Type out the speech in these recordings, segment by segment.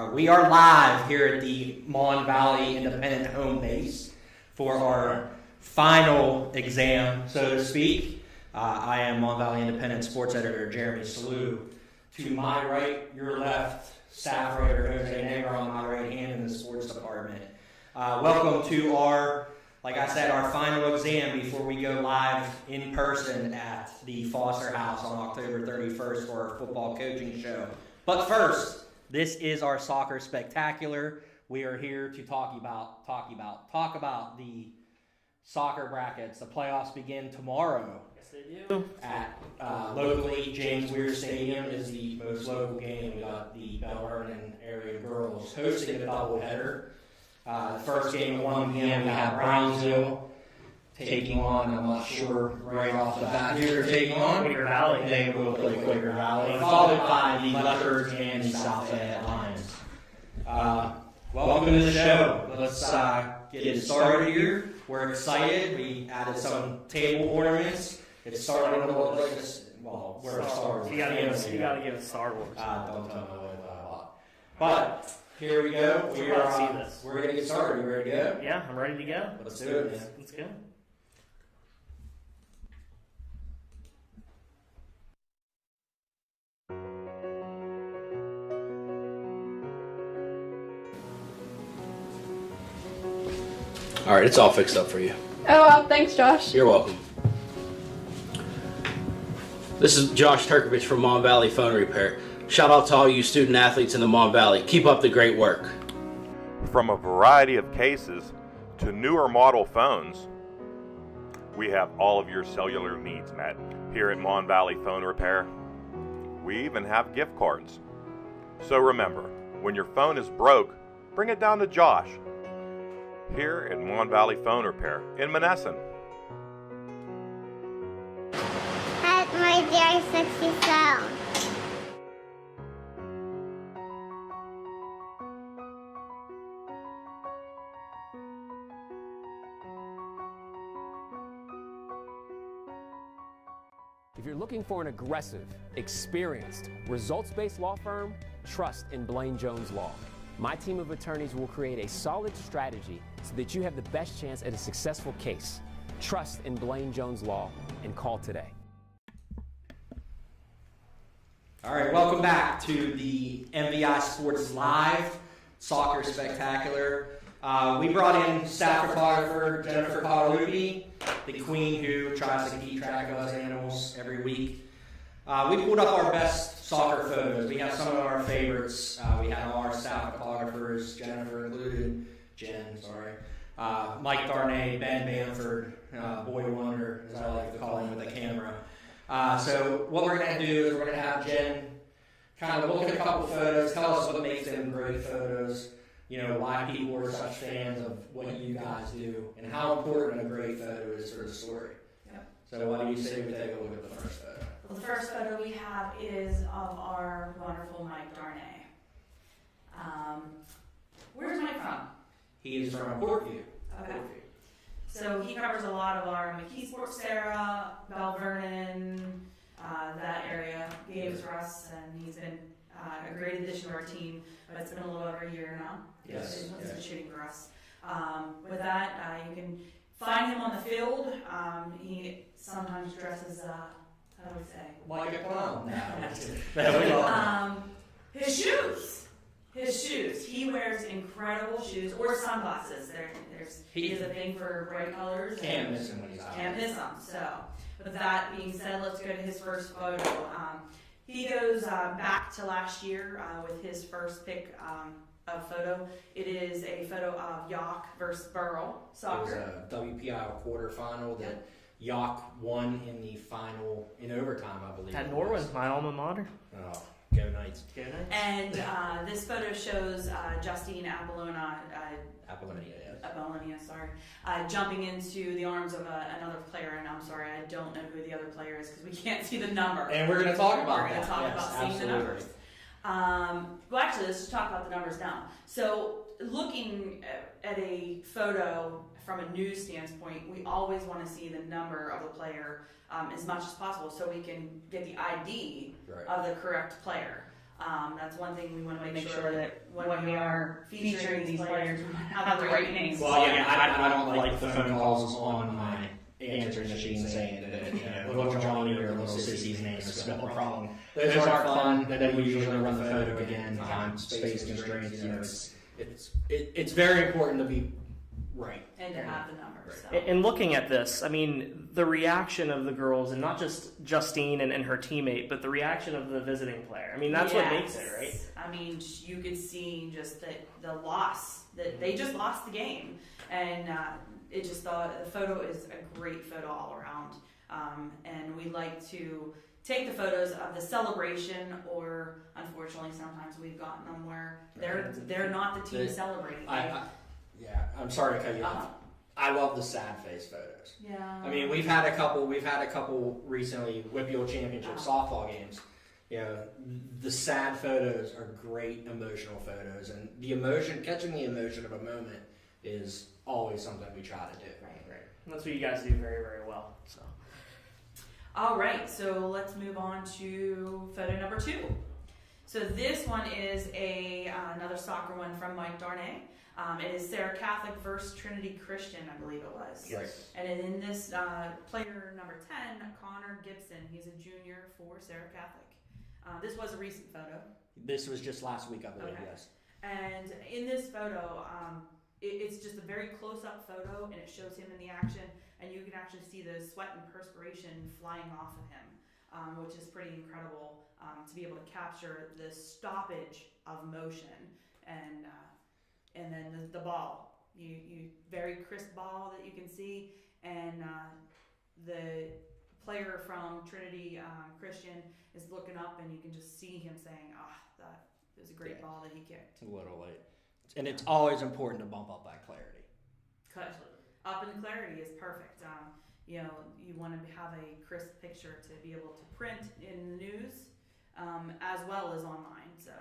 We are live here at the Mon Valley Independent home base for our final exam, so to speak. I am Mon Valley Independent sports editor Jeremy Salou. To my right, your left, staff writer Jose Negro on my right hand in the sports department. Welcome to our, like I said, our final exam before we go live in person at the Foster House on October 31st for our football coaching show. But first, this is our soccer spectacular. We are here to talk about the soccer brackets. The playoffs begin tomorrow. Yes, they do. At locally, James Weir Stadium is the most local game. We got the Bell Vernon area girls hosting a doubleheader. The first game at 1 p.m. we have Brownsville taking on, I'm not sure right off the bat who they're taking on. Quaker Valley. They will play Quaker Valley, followed by the Leopards and the South Fayette Lions. Welcome to the show. Let's get it started here. We're excited. We added some table ornaments. It started to look like this. Well, we're a Star Wars. You gotta give us Star Wars. Don't tell me what I bought. But here we go. We're going to get started. You ready to go? Yeah, I'm ready to go. Let's do it, man. Let's go. All right, it's all fixed up for you. Oh, well, thanks, Josh. You're welcome. This is Josh Turkovich from Mon Valley Phone Repair. Shout out to all you student athletes in the Mon Valley. Keep up the great work. From a variety of cases to newer model phones, we have all of your cellular needs met here at Mon Valley Phone Repair. We even have gift cards. So remember, when your phone is broke, bring it down to Josh here at Mon Valley Phone Repair in Monessen. At my very sexy sound. If you're looking for an aggressive, experienced, results-based law firm, trust in Blaine Jones Law. My team of attorneys will create a solid strategy so that you have the best chance at a successful case. Trust in Blaine Jones Law and call today. All right, welcome back to the MVI Sports Live Soccer Spectacular. We brought in staff photographer Jennifer Caudalupi, the queen who tries to keep track of us animals every week. We pulled up our best soccer photos. We have some of our favorites. We have our staff photographers, Jennifer included, Mike Darnay, Ben Bamford, Boy Wonder, as I like to call him with the camera. So what we're going to do is we're going to have Jen kind of look at a couple photos, tell us what makes them great photos, you know, why people are such fans of what you guys do, and how important a great photo is for the story. Yep. So why do you say we take a look at the first photo? Well, the first photo we have is of our wonderful Mike Darnay. Where's Mike from? He is from Portview. Okay. So he covers a lot of our McKee-Sport, Sarah, Bell Vernon, that area. He gave to us, and he's been a great addition to our team. But it's been a little over a year now. Yes. He's been shooting for us. With that, you can find him on the field. He sometimes dresses, how do we say? Like a clown. His shoes. He wears incredible shoes, or sunglasses. He has a thing for bright colors. Can't miss him when he's out. Can't miss him. So, with that being said, let's go to his first photo. He goes back to last year with his first pick of photo. It is a photo of York versus Burrell soccer. It was a WPIAL quarterfinal that York won in the final in overtime, I believe. At Norwin, my alma mater. Oh, go Knights. Go Knights. And this photo shows Justine Apollonia, jumping into the arms of another player, and I'm sorry, I don't know who the other player is because we can't see the number. And we're going to talk about We're going to talk about seeing the numbers. Well, actually, let's just talk about the numbers now. So, looking at a photo from a news standpoint, we always want to see the number of the player as much as possible so we can get the ID of the correct player. That's one thing we want to make sure that when we are featuring these players, we have the right names. Well, yeah, I don't like the phone calls on my answering machine saying that, little Johnny or little Sissy's name is spelled wrong. Those aren't fun. Then we usually run the photo again. Time, space constraints. It's very important to be right And to have the numbers. So. In looking at this, I mean, the reaction of the girls, and not just Justine and her teammate, but the reaction of the visiting player. I mean, that's what makes it, right? I mean, you could see just the loss, that they just lost the game. And it just thought the photo is a great photo all around. And we like to take the photos of the celebration, or unfortunately sometimes we've gotten them where they're not the team celebrating. I'm sorry to cut you off. I love the sad face photos. Yeah. I mean, we've had a couple recently WPIAL championship softball games. The sad photos are great emotional photos, and catching the emotion of a moment is always something we try to do. Right. And that's what you guys do very, very well. So. All right, so let's move on to photo number 2. So this one is another soccer one from Mike Darnay. It is Sarah Catholic versus Trinity Christian, I believe it was. Yes. And in this, player number 10, Connor Gibson, he's a junior for Sarah Catholic. This was a recent photo. This was just last week, I believe, Okay. yes. And in this photo, it's just a very close-up photo, and it shows him in the action, and you can actually see the sweat and perspiration flying off of him, which is pretty incredible to be able to capture the stoppage of motion, and then the ball. You very crisp ball that you can see, and the player from Trinity Christian is looking up, and you can just see him saying, that was a great ball that he kicked. A little late. And it's always important to bump up that clarity. Up in clarity is perfect. You want to have a crisp picture to be able to print in the news as well as online. So,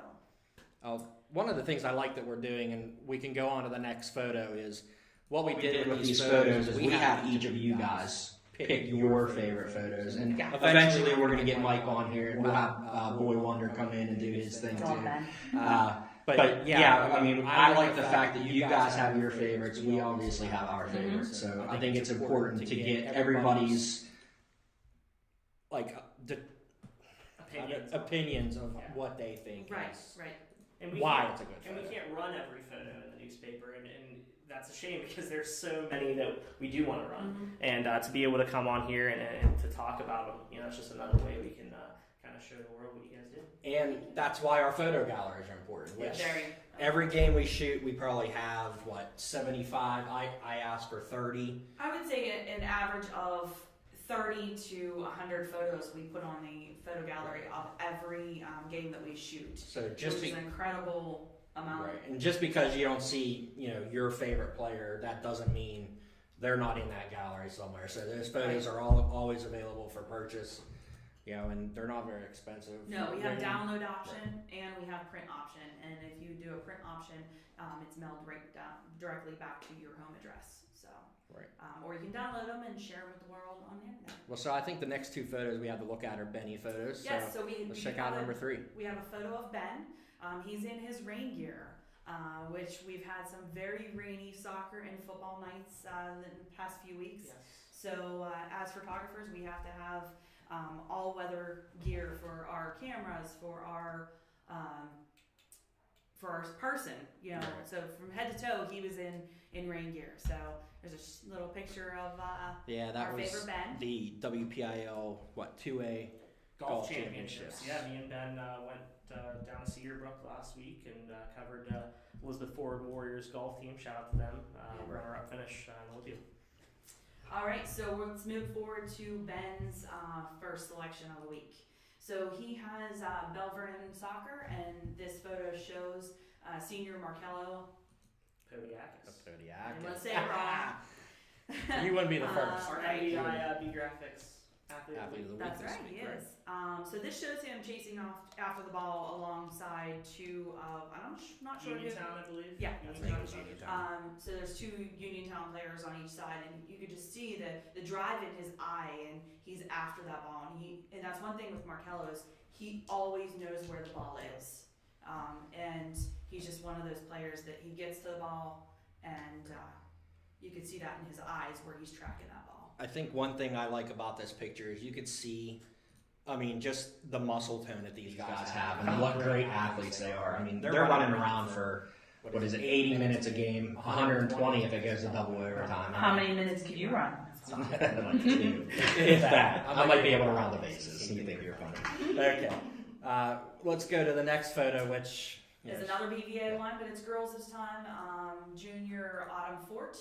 one of the things I like that we're doing, and we can go on to the next photo, is what we did with these photos is we have each of you guys pick your favorite photos, and eventually we're going to get Mike on here, and we'll have Boy Wonder come in and do his thing too. But yeah, I mean, I like the fact that you guys have your favorites. We obviously have our favorites, so I think it's important to get everybody's opinions of what they think. right. And Why it's a good And photo. we can't run every photo in the newspaper, and that's a shame because there's so many that we do want to run. And to be able to come on here and to talk about them, it's just another way we can kind of show the world what you guys do. And that's why our photo galleries are important. Which Very. every game we shoot, we probably have 75. I ask for 30. I would say an average of 30 to 100 photos we put on the photo gallery of every game that we shoot. So Which just is an incredible amount. right, and just because you don't see your favorite player, that doesn't mean they're not in that gallery somewhere. So those photos are always available for purchase. And they're not very expensive. No, we have download option and we have print option. And if you do a print option, it's mailed directly back to your home address. So, or you can download them and share them with the world on the internet. Well, so I think the next 2 photos we have to look at are Benny photos. Yes, so let's check out number 3. We have a photo of Ben. He's in his rain gear, which we've had some very rainy soccer and football nights in the past few weeks. Yes. So as photographers, we have to have all-weather gear for our cameras, for our person, So from head to toe, he was in rain gear. So there's a little picture of that our was favorite Ben. the WPIAL 2A Golf championships. Yeah, me and Ben went down to Cedarbrook last week and covered Elizabeth Forward Warriors golf team. Shout out to them. Runner-up finish in Olympiad. All right, so let's move forward to Ben's first selection of the week. So he has Bell Vernon soccer, and this photo shows senior Markello. Podiakis. I'm going to say it wrong. You wouldn't be the first. Our MVI B Graphics athlete of the week. That's right, he is. So this shows him chasing off after the ball alongside 2 of, I'm not sure who. Uniontown, I believe. Yeah, that's Uniontown. right. So there's 2 Uniontown players on each side, and you could just see the drive in his eye, and he's after that ball, and that's one thing with Markello is he always knows where the ball is, and he's just one of those players that he gets to the ball, and you could see that in his eyes where he's tracking that ball. I think one thing I like about this picture is you could see, I mean, just the muscle tone that these guys have and what great athletes they are. I mean, they're running around for, what is it, 80 minutes a game, 120 if it goes to double overtime. How many minutes can you run? If that. I might be able to round the bases. You think you're funny. Okay. Let's go to the next photo, which is another BVA one, but it's girls this time. Junior Autumn Fort.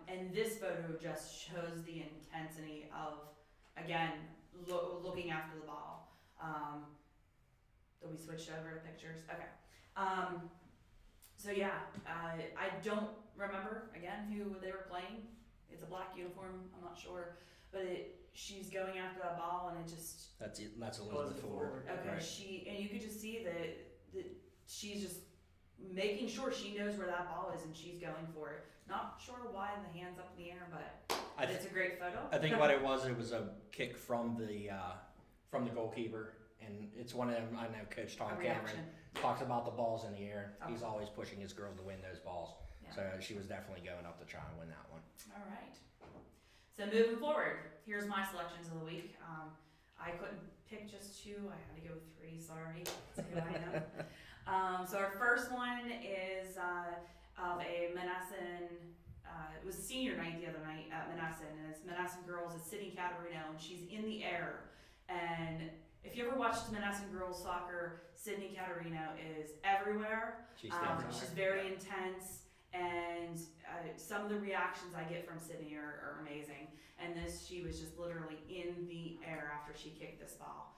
And this photo just shows the intensity of, again, looking after the ball. We switched over to pictures. Okay. So yeah, I don't remember again who they were playing. It's a black uniform. I'm not sure, but she's going after that ball, and it just that's Elizabeth Ford. Okay, right. And you could just see that she's just making sure she knows where that ball is, and she's going for it. Not sure why the hands up in the air, but it's a great photo. I think what it was a kick from the goalkeeper, and it's one of them. I know Coach Tom Cameron talks about the balls in the air. Okay. He's always pushing his girls to win those balls. Yeah. So she was definitely going up to try and win that one. All right. So moving forward, here's my selections of the week. I couldn't pick just two. I had to go with three. Sorry. That's who I am. So our first one is of a Menneson. It was senior night the other night at Menneson, and it's Menneson girls at Sydney Caterino, and she's in the air. And if you ever watched Menneson girls soccer, Sydney Caterino is everywhere. She's very intense, and some of the reactions I get from Sydney are amazing. And she was just literally in the air after she kicked this ball.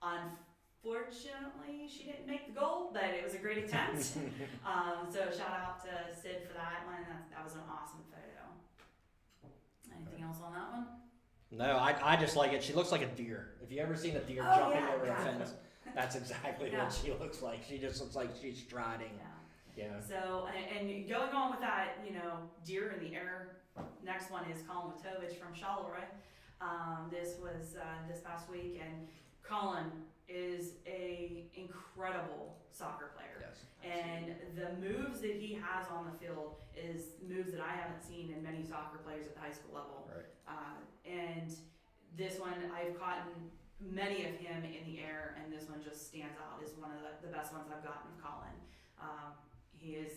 Unfortunately, she didn't make the goal, but it was a great attempt. So shout out to Sid for that one. That was an awesome photo. Anything else on that one? No, I just like it. She looks like a deer. If you ever seen a deer jumping over a fence, that's exactly what she looks like. She just looks like she's striding. Yeah. So, and going on with that, deer in the air, next one is Colin Matovich from Charleroi. This was this past week, and Colin is a incredible soccer player. Yes. And the moves that he has on the field is moves that I haven't seen in many soccer players at the high school level. Right. And this one, I've caught many of him in the air, and this one just stands out as one of the best ones I've gotten of Colin. He is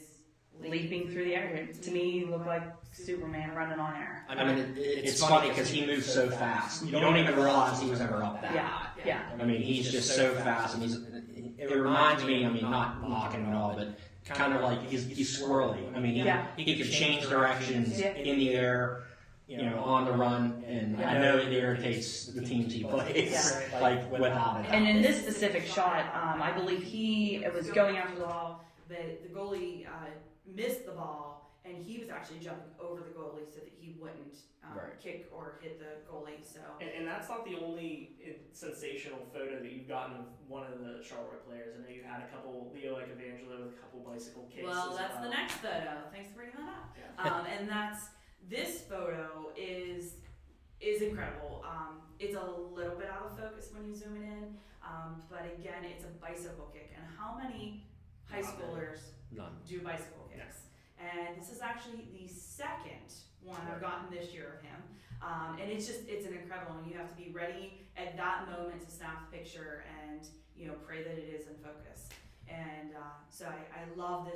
leaping through the air. To me, he looked like Superman running on air. I mean, it's funny because he moves so fast. You don't even realize he was ever up that high. Yeah. I mean, he's just so fast, and it reminds me, I mean, not mocking him at all, but kind of like he's squirrely. I mean, he can change directions in the air, on the run, and I know it irritates the teams he plays, like without it. And in this specific shot, I believe he was going after the ball, but the goalie missed the ball, and he was actually jumping over the goalie so that he wouldn't kick or hit the goalie. So and that's not the only sensational photo that you've gotten of one of the Charleroi players. I know you had a couple, Leo like Evangelo with a couple bicycle kicks. Well, that's the next photo. Thanks for bringing that up. Yeah. And this photo is incredible. It's a little bit out of focus when you zoom it in, but again, it's a bicycle kick. And how many high schoolers do bicycle kicks? And this is actually the second one I've gotten this year of him. And it's an incredible one. You have to be ready at that moment to snap the picture and pray that it is in focus. And so I love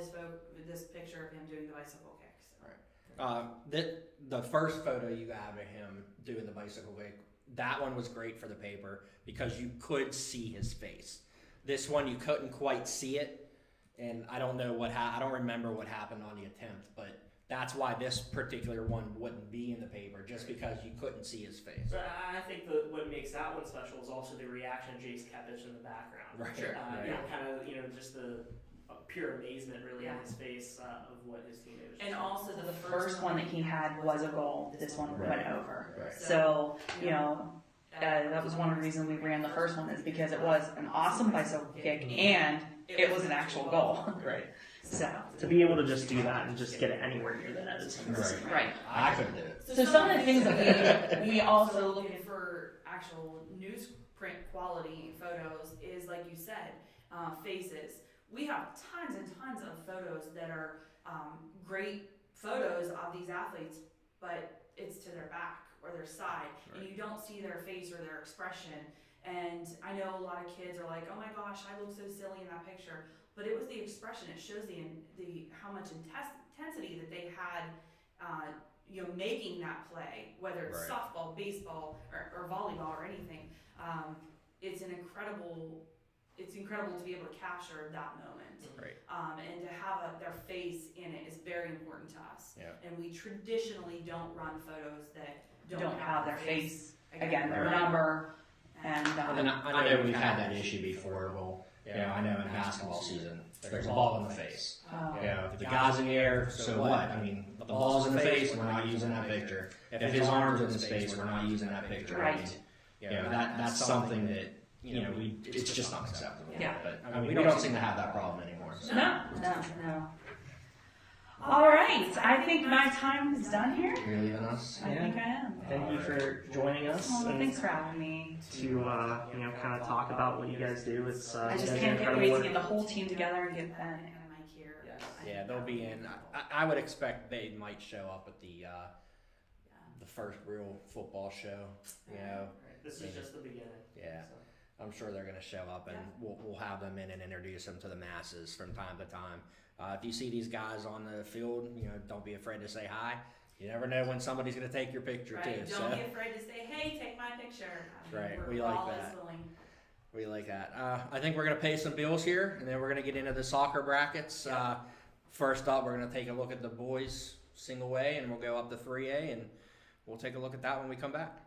this picture of him doing the bicycle kicks. Right. The first photo you have of him doing the bicycle kick, that one was great for the paper because you could see his face. This one you couldn't quite see it. And I don't know I don't remember what happened on the attempt, but that's why this particular one wouldn't be in the paper, just because you couldn't see his face. So I think what makes that one special is also the reaction of Jace Kepich in the background. Right. Kind of just the pure amazement really on his face of what his teammate was. And also the first one that he had was a goal. This one went over. Right. So that was one of the reasons we ran the first one, is because it was an awesome bicycle kick and it was an actual goal. Right. So to be able to just do that and just get it anywhere near the net is amazing. Right. I couldn't do it. So some of the things that we also looking for actual newsprint quality photos is, like you said, faces. We have tons and tons of photos that are great photos of these athletes, but it's to their back or their side, and you don't see their face or their expression. And I know a lot of kids are like, "Oh my gosh, I look so silly in that picture," but it was the expression. It shows the how much intensity that they had, making that play, whether it's softball, baseball, or volleyball or anything. It's incredible to be able to capture that moment. Right. And to have their face in it is very important to us. Yeah. And we traditionally don't run photos that don't have their face, again, their Right. number, and And I know we've had that issue before. Well, I know in basketball season, there's a ball in the face. If the guy's in the air, so what? I mean, the ball's in the face, we're not using that picture. If his arm's in his face, we're not using that picture. Right. I mean, that's something that, it's just not acceptable. Yeah. But, I mean, we don't seem to have that problem anymore. So. No. All right, I think my time is done here. You're leaving us? I think I am. Thank you for joining us. Well, and thanks for having me. to kind of talk about what you guys do. It's I you just guys do can't incredible wait to work. get the whole team together and get Ben. and Mike here. Yeah, they'll be in. I would expect they might show up at the first real football show. This is just the beginning. Yeah. So. I'm sure they're going to show up, and we'll have them in and introduce them to the masses from time to time. If you see these guys on the field, don't be afraid to say hi. You never know when somebody's going to take your picture Right. too. Don't be afraid to say, "Hey, take my picture." Right. We're We like always that. willing. We like that. I think we're going to pay some bills here, and then we're going to get into the soccer brackets. First up, we're going to take a look at the boys single A, and we'll go up to 3A, and we'll take a look at that when we come back.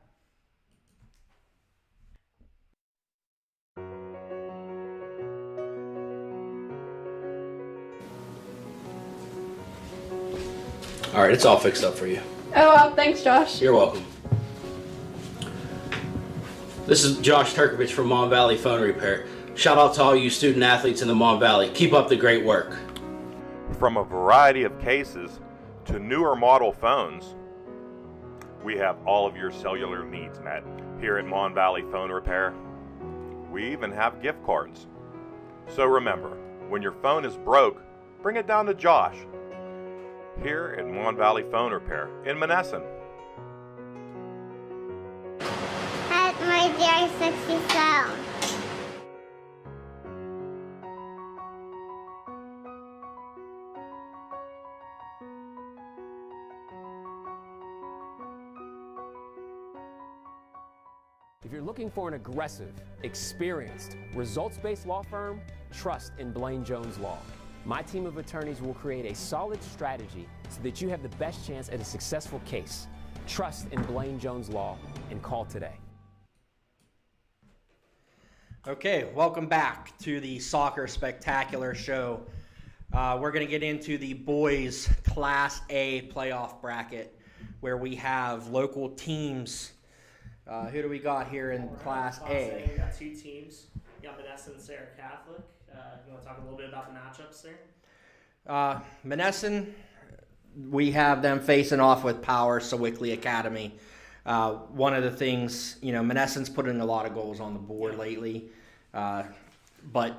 All right, it's all fixed up for you. Oh, wow, thanks, Josh. You're welcome. This is Josh Turkovich from Mon Valley Phone Repair. Shout out to all you student athletes in the Mon Valley. Keep up the great work. From a variety of cases to newer model phones, we have all of your cellular needs met here at Mon Valley Phone Repair. We even have gift cards. So remember, when your phone is broke, bring it down to Josh here at Mon Valley Phone Repair in Monessen. At my dear sexy sound. If you're looking for an aggressive, experienced, results-based law firm, trust in Blaine Jones Law. My team of attorneys will create a solid strategy so that you have the best chance at a successful case. Trust in Blaine Jones Law and call today. Okay, welcome back to the Soccer Spectacular Show. We're going to get into the boys Class A playoff bracket where we have local teams. Who do we got here in Class A? We got two teams. You got Monessen and Sarah Catholic. You want to talk a little bit about the matchups there? Monessen, we have them facing off with Power Sewickley Academy. One of the things, Monessen's put in a lot of goals on the board lately, but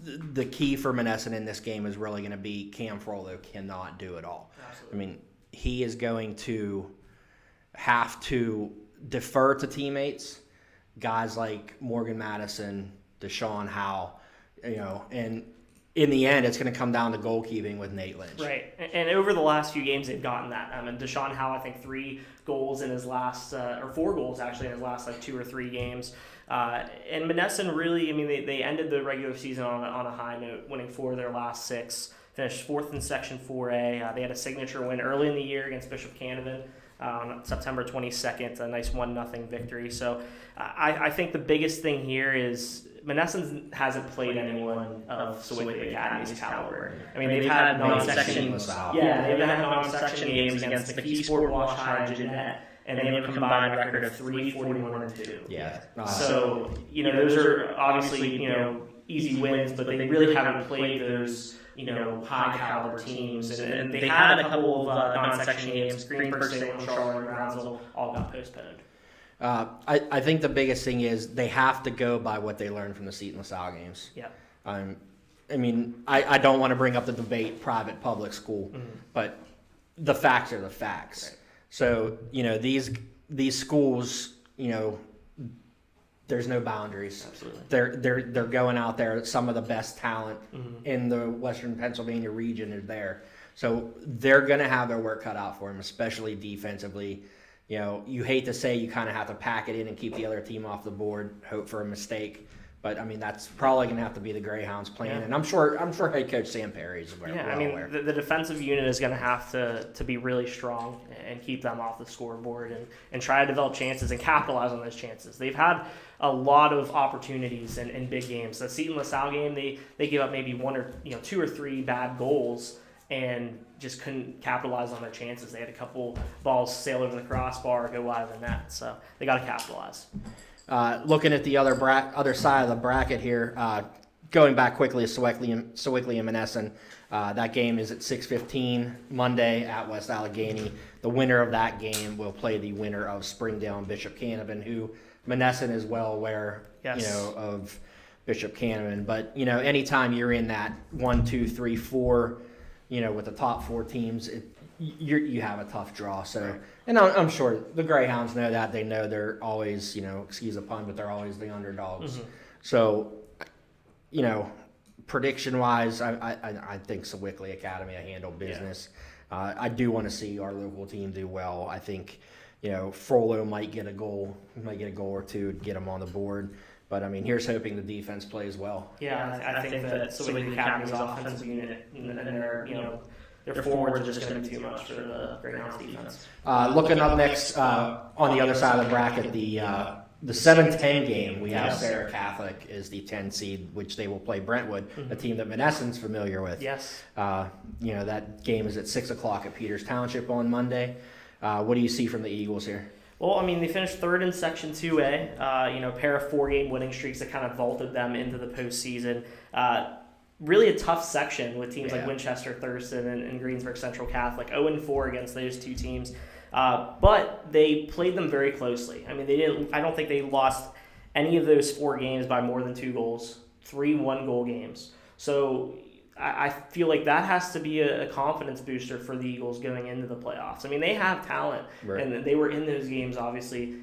the key for Monessen in this game is really going to be Cam Frollo cannot do it all. Absolutely. I mean, he is going to have to defer to teammates, guys like Morgan Madison, Deshaun Howe, and in the end, it's going to come down to goalkeeping with Nate Lynch. Right, and over the last few games, they've gotten that. And Deshaun Howe, I think 3 goals in his last, or 4 goals actually in his last 2 or 3 games. And Monessen really, they ended the regular season on a high note, winning 4 of their last 6. Finished 4th in Section 4A. They had a signature win early in the year against Bishop Canevin on September 22nd, a nice 1-0 victory. So I think the biggest thing here is Monessen hasn't played anyone of Sewickley Academy's caliber. They've had non-section games against McKeesport, Wash High, and Jeanette, and they have a combined record of 3-41-2. Yeah. So those are obviously easy wins, but they really haven't played those high caliber teams, and they had a couple of non-section games. Greenberg, Salem, Charlotte, and Brownsville all got postponed. I think the biggest thing is they have to go by what they learned from the Seton LaSalle games. Yeah. I mean, I don't want to bring up the debate private public school, but the facts are the facts. Right. So these schools, there's no boundaries. Absolutely. They're going out there. Some of the best talent in the Western Pennsylvania region is there. So they're going to have their work cut out for them, especially defensively. You hate to say you kind of have to pack it in and keep the other team off the board, hope for a mistake. But I mean, that's probably going to have to be the Greyhounds' plan, and I'm sure head coach Sam Perry is aware. Yeah, I mean, the defensive unit is going to have to be really strong and keep them off the scoreboard and try to develop chances and capitalize on those chances. They've had a lot of opportunities in big games. The Seton LaSalle game, they gave up maybe one or 2 or 3 bad goals and just couldn't capitalize on their chances. They had a couple balls sail over the crossbar, go wide of the net, so they got to capitalize. Looking at the other side of the bracket here, going back quickly to Sewickley and Monessen, that game is at 6:15 Monday at West Allegheny. The winner of that game will play the winner of Springdale and Bishop Canevin, who Monessen is well aware, of Bishop Canevin. But anytime you're in that 1, 2, 3, 4, with the top 4 teams, you have a tough draw. So, right. And I'm sure the Greyhounds know that. They know they're always, excuse the pun, but they're always the underdogs. So, prediction-wise, I think Sewickley Academy will handle business. Yeah. I do want to see our local team do well. I think, Frollo might get a goal or two to get them on the board. But, I mean, here's hoping the defense plays well. Yeah, I think that Sewickley Academy's offensive unit and their forwards are just going to be too much for the Greyhounds defense. Looking up next on the other side of the bracket, the 7-10 game, we have Sarah Catholic is the 10 seed, which they will play Brentwood, a team that Monessen's familiar with. Yes. That game is at 6 o'clock at Peters Township on Monday. What do you see from the Eagles here? Well, I mean, they finished 3rd in Section 2A, a pair of 4-game winning streaks that kind of vaulted them into the postseason. Really a tough section with teams like Winchester, Thurston, and Greensburg Central Catholic. 0-4 against those 2 teams. But they played them very closely. I mean, I don't think they lost any of those 4 games by more than 2 goals, 3 one-goal games. So I feel like that has to be a confidence booster for the Eagles going into the playoffs. I mean, they have talent, and they were in those games, obviously,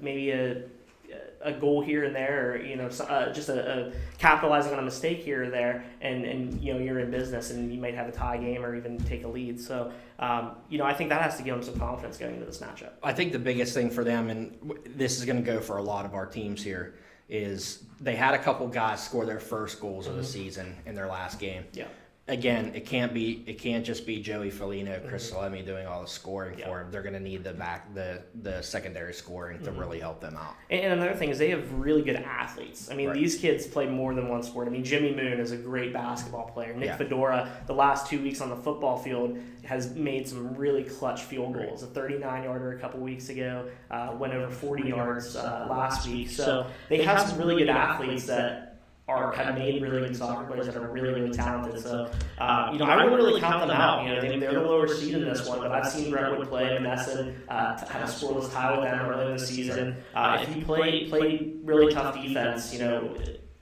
maybe a goal here and there, or just a capitalizing on a mistake here or there, and you're in business, and you might have a tie game or even take a lead. So I think that has to give them some confidence going into this matchup. I think the biggest thing for them, and this is going to go for a lot of our teams here, is they had a couple guys score their first goals of the season in their last game. Yeah. Again, it can't just be Joey Felino, Chris Salemi doing all the scoring for him. They're going to need the secondary scoring to really help them out. And another thing is they have really good athletes. I mean, these kids play more than one sport. I mean, Jimmy Moon is a great basketball player. Nick Fedora, the last 2 weeks on the football field, has made some really clutch field goals. A 39-yarder a couple weeks ago, went over 40 yards last week. So they have some really good athletes that have made really good soccer players that are really, really talented. So, I wouldn't really count them out. They're the lower seed in this one, but I've seen Brentwood play Monessen, had a scoreless tie with them early in the season. If you play really tough defense,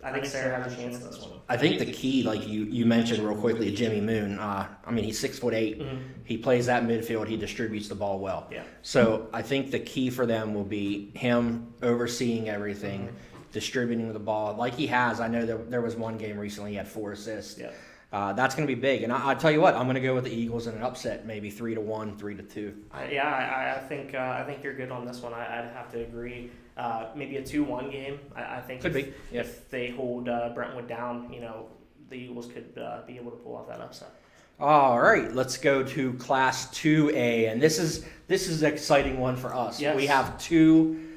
I think Sarah has a chance in this one. I think the key, like you mentioned real quickly, Jimmy Moon. He's 6'8". He plays that midfield. He distributes the ball well. Yeah. So I think the key for them will be him overseeing everything. Distributing the ball like he has. I know there was one game recently he had 4 assists. Yeah. That's going to be big. And I'll tell you what, I'm going to go with the Eagles in an upset, maybe 3-1, 3-2. I think you're good on this one. I'd have to agree. Maybe a 2-1 game. I think if they hold Brentwood down, the Eagles could be able to pull off that upset. All right, let's go to Class 2A, and this is an exciting one for us. Yes. We have 2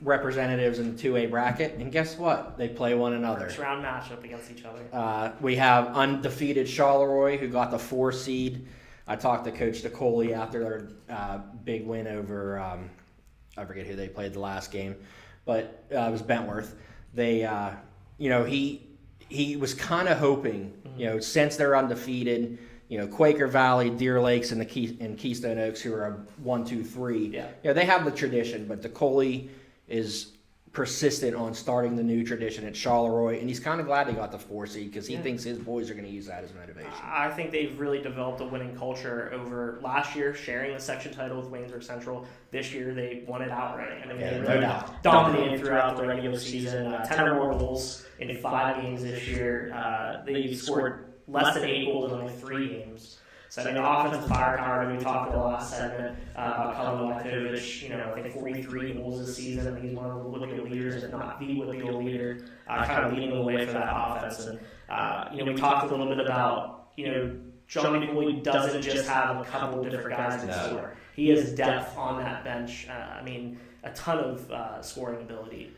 representatives in the 2A bracket, and guess what? They play one another. First round matchup against each other. We have undefeated Charleroi, who got the 4 seed. I talked to Coach DeColey after their big win over, I forget who they played the last game, but it was Bentworth. They, he was kind of hoping, since they're undefeated, Quaker Valley, Deer Lakes, and Keystone Oaks, who are a 1, 2, 3. Yeah. They have the tradition, but DeColey is persistent on starting the new tradition at Charleroi, and he's kind of glad they got the 4 seed because he thinks his boys are going to use that as motivation. I think they've really developed a winning culture over last year, sharing the section title with Waynesburg Central. This year they won it outright. I mean, they really dominated throughout the regular season. 10 or more goals in 5 games this year. They scored less than 8 goals in only 3 games. So, I mean, the offensive firepower, we talked in the last segment about Cullen Lajkovic, I think 43 goals this season. I think he's one of the WPIAL leaders, if not the WPIAL leader, kind of leading the way for that offense. And, we talked a little bit about, John McCoy doesn't just have a couple of different guys to score. He has depth on that bench. A ton of scoring ability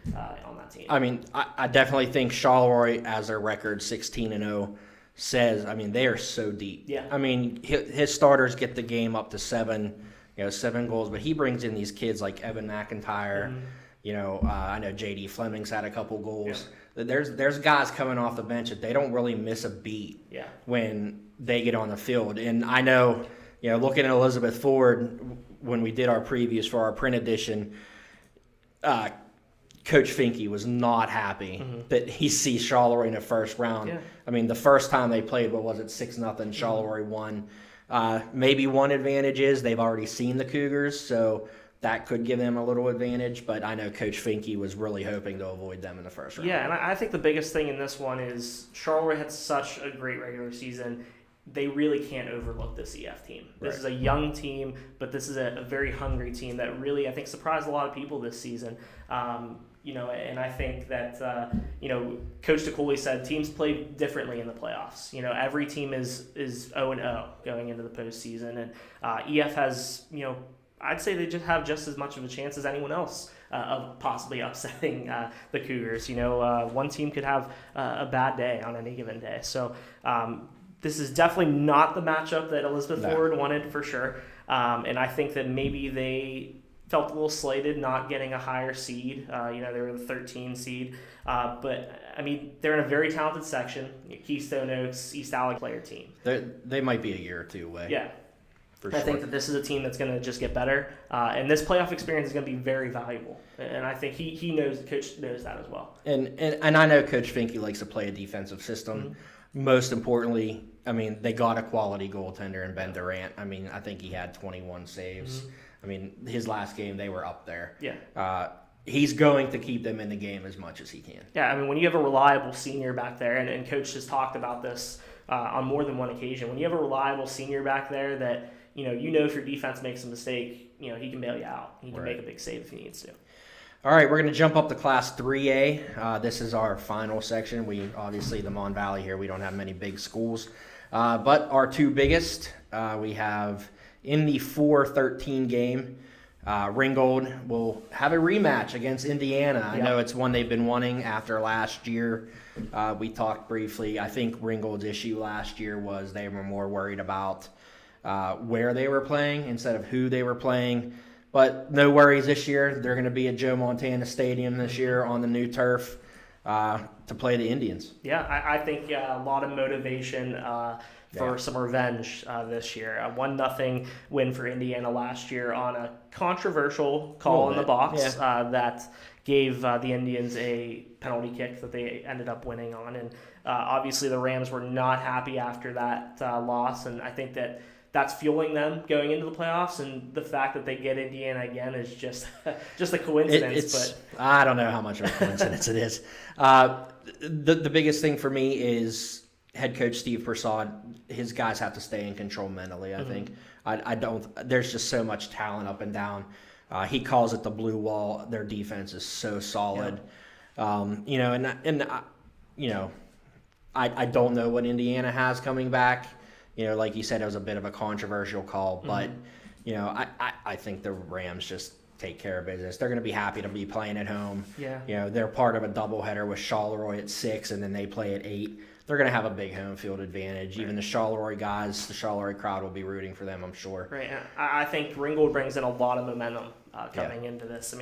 on that team. I mean, I definitely think Charleroi, as their record 16-0, says, they are so deep. Yeah. His starters get the game up to 7 goals, but he brings in these kids like Evan McIntyre. I know J.D. Fleming's had a couple goals. Yeah. There's guys coming off the bench that they don't really miss a beat when they get on the field. And I know, looking at Elizabeth Ford, when we did our previews for our print edition, Coach Finke was not happy that he sees Charleroi in the first round. Yeah. The first time they played, 6-0, Charleroi won. Maybe one advantage is they've already seen the Cougars, so that could give them a little advantage, but I know Coach Finke was really hoping to avoid them in the first round. Yeah, and I think the biggest thing in this one is Charleroi had such a great regular season. They really can't overlook this EF team. This is a young team, but this is a very hungry team that really, I think, surprised a lot of people this season. And I think that, Coach DeCooley said teams play differently in the playoffs. Every team is 0-0 going into the postseason. And EF has, I'd say they just have just as much of a chance as anyone else of possibly upsetting the Cougars. One team could have a bad day on any given day. So this is definitely not the matchup that Elizabeth Ford wanted for sure. And I think that maybe they felt a little slighted not getting a higher seed. They were the 13 seed. But, they're in a very talented section. Keystone Oaks, East Alec player team. They might be a year or two away. Yeah. For sure. I think that this is a team that's going to just get better. And this playoff experience is going to be very valuable. And I think he knows, the coach knows that as well. And I know Coach Finke likes to play a defensive system. Mm-hmm. Most importantly, they got a quality goaltender in Ben Durant. I think he had 21 saves. Mm-hmm. His last game, they were up there. Yeah. He's going to keep them in the game as much as he can. Yeah, when you have a reliable senior back there, and Coach has talked about this on more than one occasion, when you have a reliable senior back there that, if your defense makes a mistake, he can bail you out. He can make a big save if he needs to. All right, we're going to jump up to Class 3A. This is our final section. We obviously, the Mon Valley here, we don't have many big schools. But our 2 biggest, we have in the 4-13 game, Ringgold will have a rematch against Indiana. I know it's one they've been wanting after last year. We talked briefly. I think Ringgold's issue last year was they were more worried about where they were playing instead of who they were playing. But no worries this year. They're going to be at Joe Montana Stadium this year on the new turf to play the Indians. Yeah, I think a lot of motivation for some revenge this year. A 1-0 win for Indiana last year on a controversial call in the box that gave the Indians a penalty kick that they ended up winning on. And obviously the Rams were not happy after that loss, and I think that's fueling them going into the playoffs, and the fact that they get Indiana again is just a coincidence. But I don't know how much of a coincidence it is. The biggest thing for me is head coach Steve Persad. His guys have to stay in control mentally. I think I don't. There's just so much talent up and down. He calls it the blue wall. Their defense is so solid. Yeah. I don't know what Indiana has coming back. Like you said, it was a bit of a controversial call, but, I think the Rams just take care of business. They're going to be happy to be playing at home. Yeah. They're part of a doubleheader with Charleroi at 6, and then they play at 8. They're going to have a big home field advantage. Right. Even the Charleroi guys, the Charleroi crowd will be rooting for them, I'm sure. Right. I think Ringgold brings in a lot of momentum coming into this.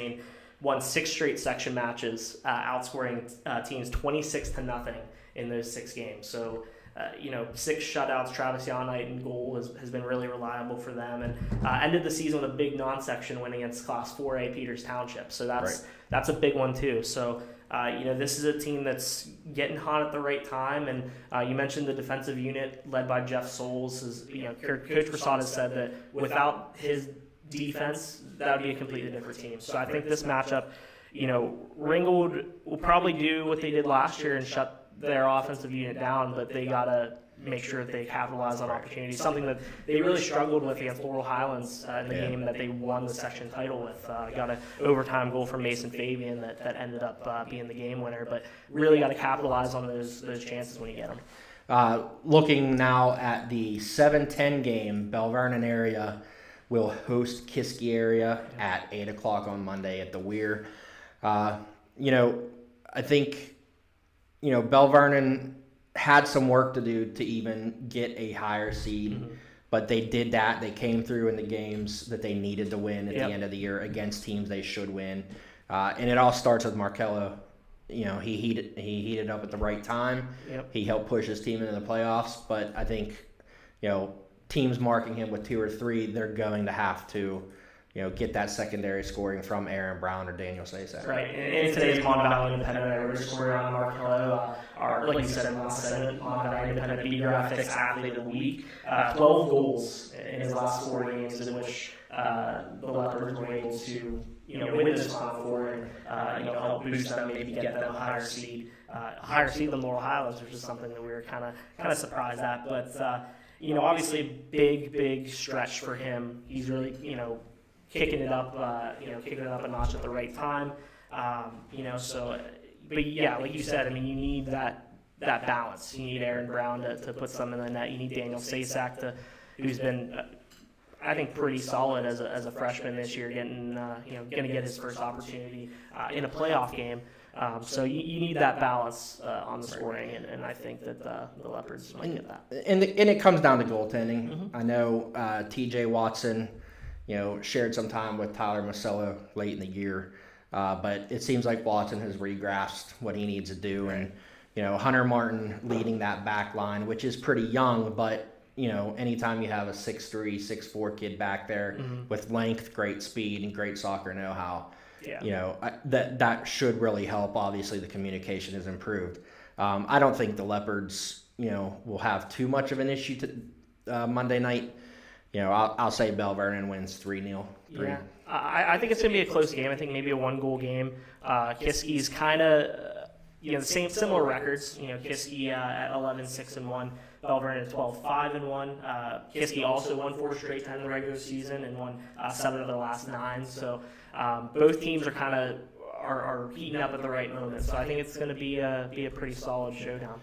won 6 straight section matches, outscoring teams 26-0 in those 6 games. So, 6 shutouts. Travis Yonite in goal has been really reliable for them, and ended the season with a big non-section win against Class 4A Peters Township. So that's a big one too. So this is a team that's getting hot at the right time, and you mentioned the defensive unit led by Jeff Souls. Coach Prasad has said that without his defense, that would be a completely different team. So I think this matchup, Ringgold will probably do what they did last year and shut their offensive unit down, but they got to make sure that they capitalize on opportunities, something that they really struggled with against Laurel Highlands in the game that they won the section title with. Got an overtime goal from Mason Fabian that ended up being the game winner, but really got to capitalize on those chances when you get them. Looking now at the 7-10 game, Bell Vernon area will host Kiski area at 8 o'clock on Monday at the Weir. I think Bell Vernon had some work to do to even get a higher seed, but they did that. They came through in the games that they needed to win at the end of the year against teams they should win. And it all starts with Markello. He heated up at the right time. He helped push his team into the playoffs, but I think, teams marking him with 2 or 3, they're going to have to get that secondary scoring from Aaron Brown or Daniel Sasak. Right. In today's Mon Valley Independent, we're scoring on Markello, like you said, Mon Valley Independent B Graphics Athlete of the Week. 12 goals in his last 4 games, in which the Leopards were able to win this Final Four and help boost them, maybe get them a higher seed than Laurel Highlands, which is something that we were kind of surprised at. But obviously a big stretch for him. He's really kicking it up a notch at the right time. But yeah, like you said, you need that balance. You need Aaron Brown to put some in the net. You need Daniel Sasak who's been, I think, pretty solid as a freshman this year, going to get his first opportunity in a playoff game. So you need that balance on the scoring, and I think that the Leopards might get that. And it comes down to goaltending. I know T.J. Watson, shared some time with Tyler Masello late in the year, but it seems like Watson has regrasped what he needs to do, and Hunter Martin leading that back line, which is pretty young, but anytime you have a 6'3", 6'4" kid back there with length, great speed, and great soccer know-how, that should really help. Obviously, the communication has improved. I don't think the Leopards, will have too much of an issue to Monday night. I'll say Bell Vernon wins 3-0. Yeah, I think it's going to be a close game. I think maybe a 1-goal game. Kiski's kind of, similar records. Kiski at 11-6-1, Bell Vernon at 12-5-1. Kiski also won 4 straight times in the regular season and won 7 of the last 9. So both teams are heating up at the right moment. So I think it's going to be a pretty solid showdown.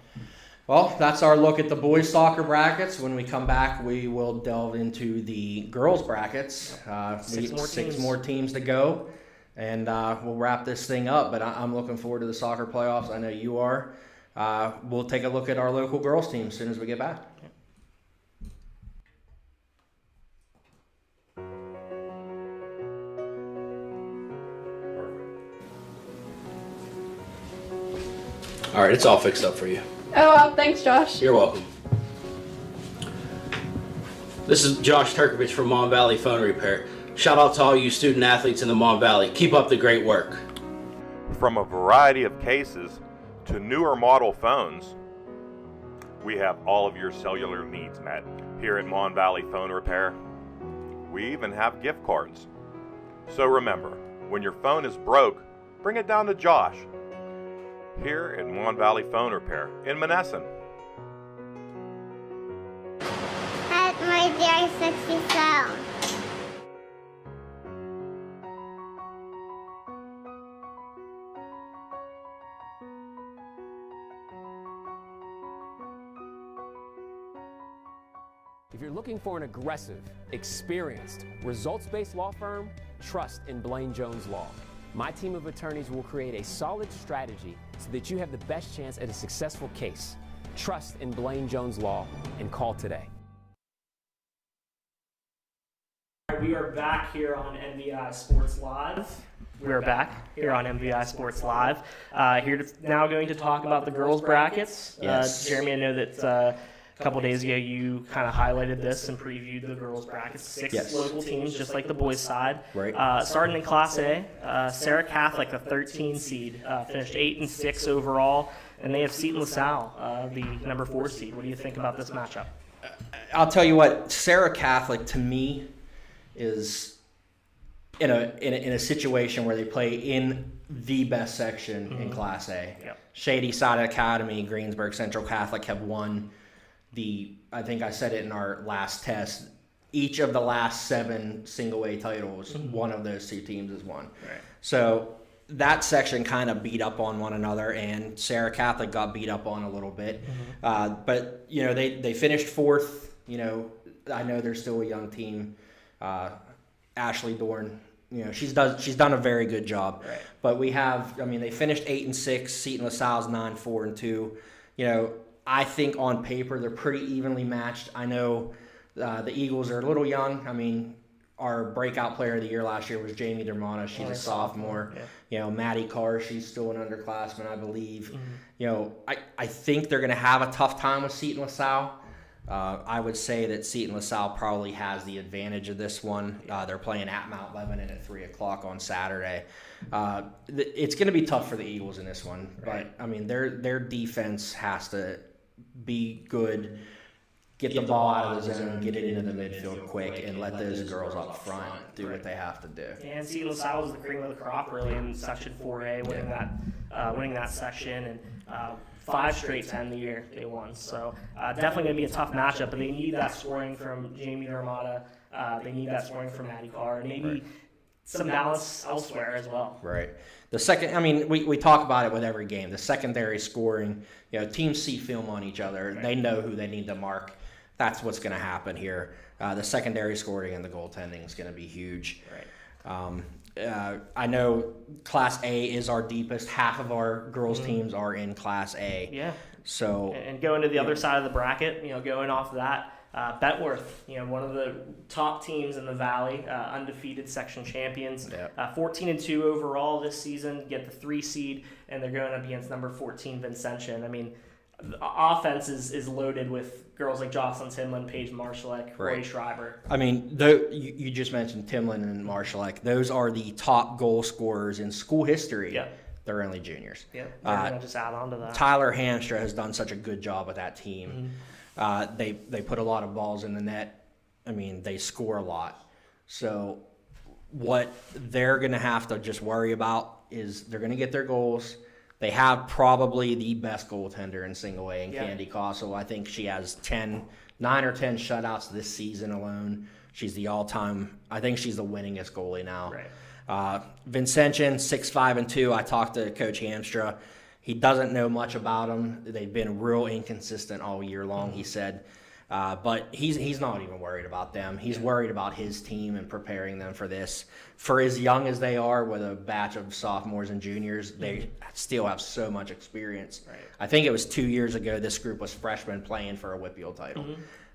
Well, that's our look at the boys soccer brackets. When we come back, we will delve into the girls brackets. 6 more teams to go, and we'll wrap this thing up. But I'm looking forward to the soccer playoffs. I know you are. We'll take a look at our local girls team as soon as we get back. All right, it's all fixed up for you. Oh, wow, thanks, Josh. You're welcome. This is Josh Turkovich from Mon Valley Phone Repair. Shout out to all you student athletes in the Mon Valley. Keep up the great work. From a variety of cases to newer model phones, we have all of your cellular needs met here at Mon Valley Phone Repair. We even have gift cards. So remember, when your phone is broke, bring it down to Josh here at Mon Valley Phone Repair in Monessen. At my dear 67. If you're looking for an aggressive, experienced, results-based law firm, trust in Blaine Jones Law. My team of attorneys will create a solid strategy so that you have the best chance at a successful case. Trust in Blaine Jones Law and call today. We are back here on MVI Sports Live We're back here on MVI Sports Live. Now going to talk about the girls' brackets. Yes. Jeremy, I know that a couple days ago you kind of highlighted this and previewed the girls' brackets. Six local teams, just like the boys' side. Right. Starting in Class A, Sarah Catholic, the 13 seed, finished 8-6 overall, and they have Seton LaSalle, the number 4 seed. What do you think about this matchup? I'll tell you what, Sarah Catholic to me is in a situation where they play in the best section in Class A. Yep. Shady Side Academy, Greensburg Central Catholic have won I think I said it in our last test, each of the last 7 single A titles, one of those 2 teams has won. Right. So that section kind of beat up on one another, and Sarah Catholic got beat up on a little bit. But, they finished 4th. I know they're still a young team. Ashley Dorn, she's done a very good job. Right. But they finished 8-6. Seton LaSalle's 9-4-2. I think on paper they're pretty evenly matched. I know the Eagles are a little young. Our breakout player of the year last year was Jamie Dermana. She's a sophomore. Yeah. Maddie Carr, she's still an underclassman, I believe. I think they're going to have a tough time with Seton LaSalle. I would say that Seton LaSalle probably has the advantage of this one. They're playing at Mount Lebanon at 3 o'clock on Saturday. It's going to be tough for the Eagles in this one. Right. But, their defense has to be good, get the ball out of the zone, get it into the midfield quick, and let those girls up front do what they have to do. And Seton LaSalle was the cream of the crop really in Section 4A, winning that section, and 5 straight to end the year they won. So definitely going to be a tough matchup, but they need that scoring from Jamie Dermata. They need that scoring from Maddie Carr, and maybe some balance elsewhere as well. Right. The second, we talk about it with every game. The secondary scoring, teams see film on each other. Right. They know who they need to mark. That's what's going to happen here. The secondary scoring and the goaltending is going to be huge. Right. I know Class A is our deepest. Half of our girls' teams are in Class A. Yeah. So and going to the other side of the bracket, going off of that, Betworth, one of the top teams in the Valley, undefeated section champions, 14-2 overall this season, get the 3 seed, and they're going up against number 14 Vincentian. The offense is loaded with girls like Jocelyn Timlin, Paige Marshallek, Roy Schreiber. You just mentioned Timlin and Marshallek. Those are the top goal scorers in school history. Yeah. They're only juniors. Yeah, they're going to just add on to that. Tyler Hamstra has done such a good job with that team. They put a lot of balls in the net. They score a lot. So what they're going to have to just worry about is they're going to get their goals. They have probably the best goaltender in single A in Candy Castle. I think she has 9 or 10 shutouts this season alone. She's the all-time. I think she's the winningest goalie now. Right. Vincentian, 6-5-2. I talked to Coach Hamstra. He doesn't know much about them. They've been real inconsistent all year long, he said. But he's not even worried about them. He's worried about his team and preparing them for this. For as young as they are, with a batch of sophomores and juniors, they still have so much experience. Right. I think it was 2 years ago this group was freshmen playing for a WPIAL title.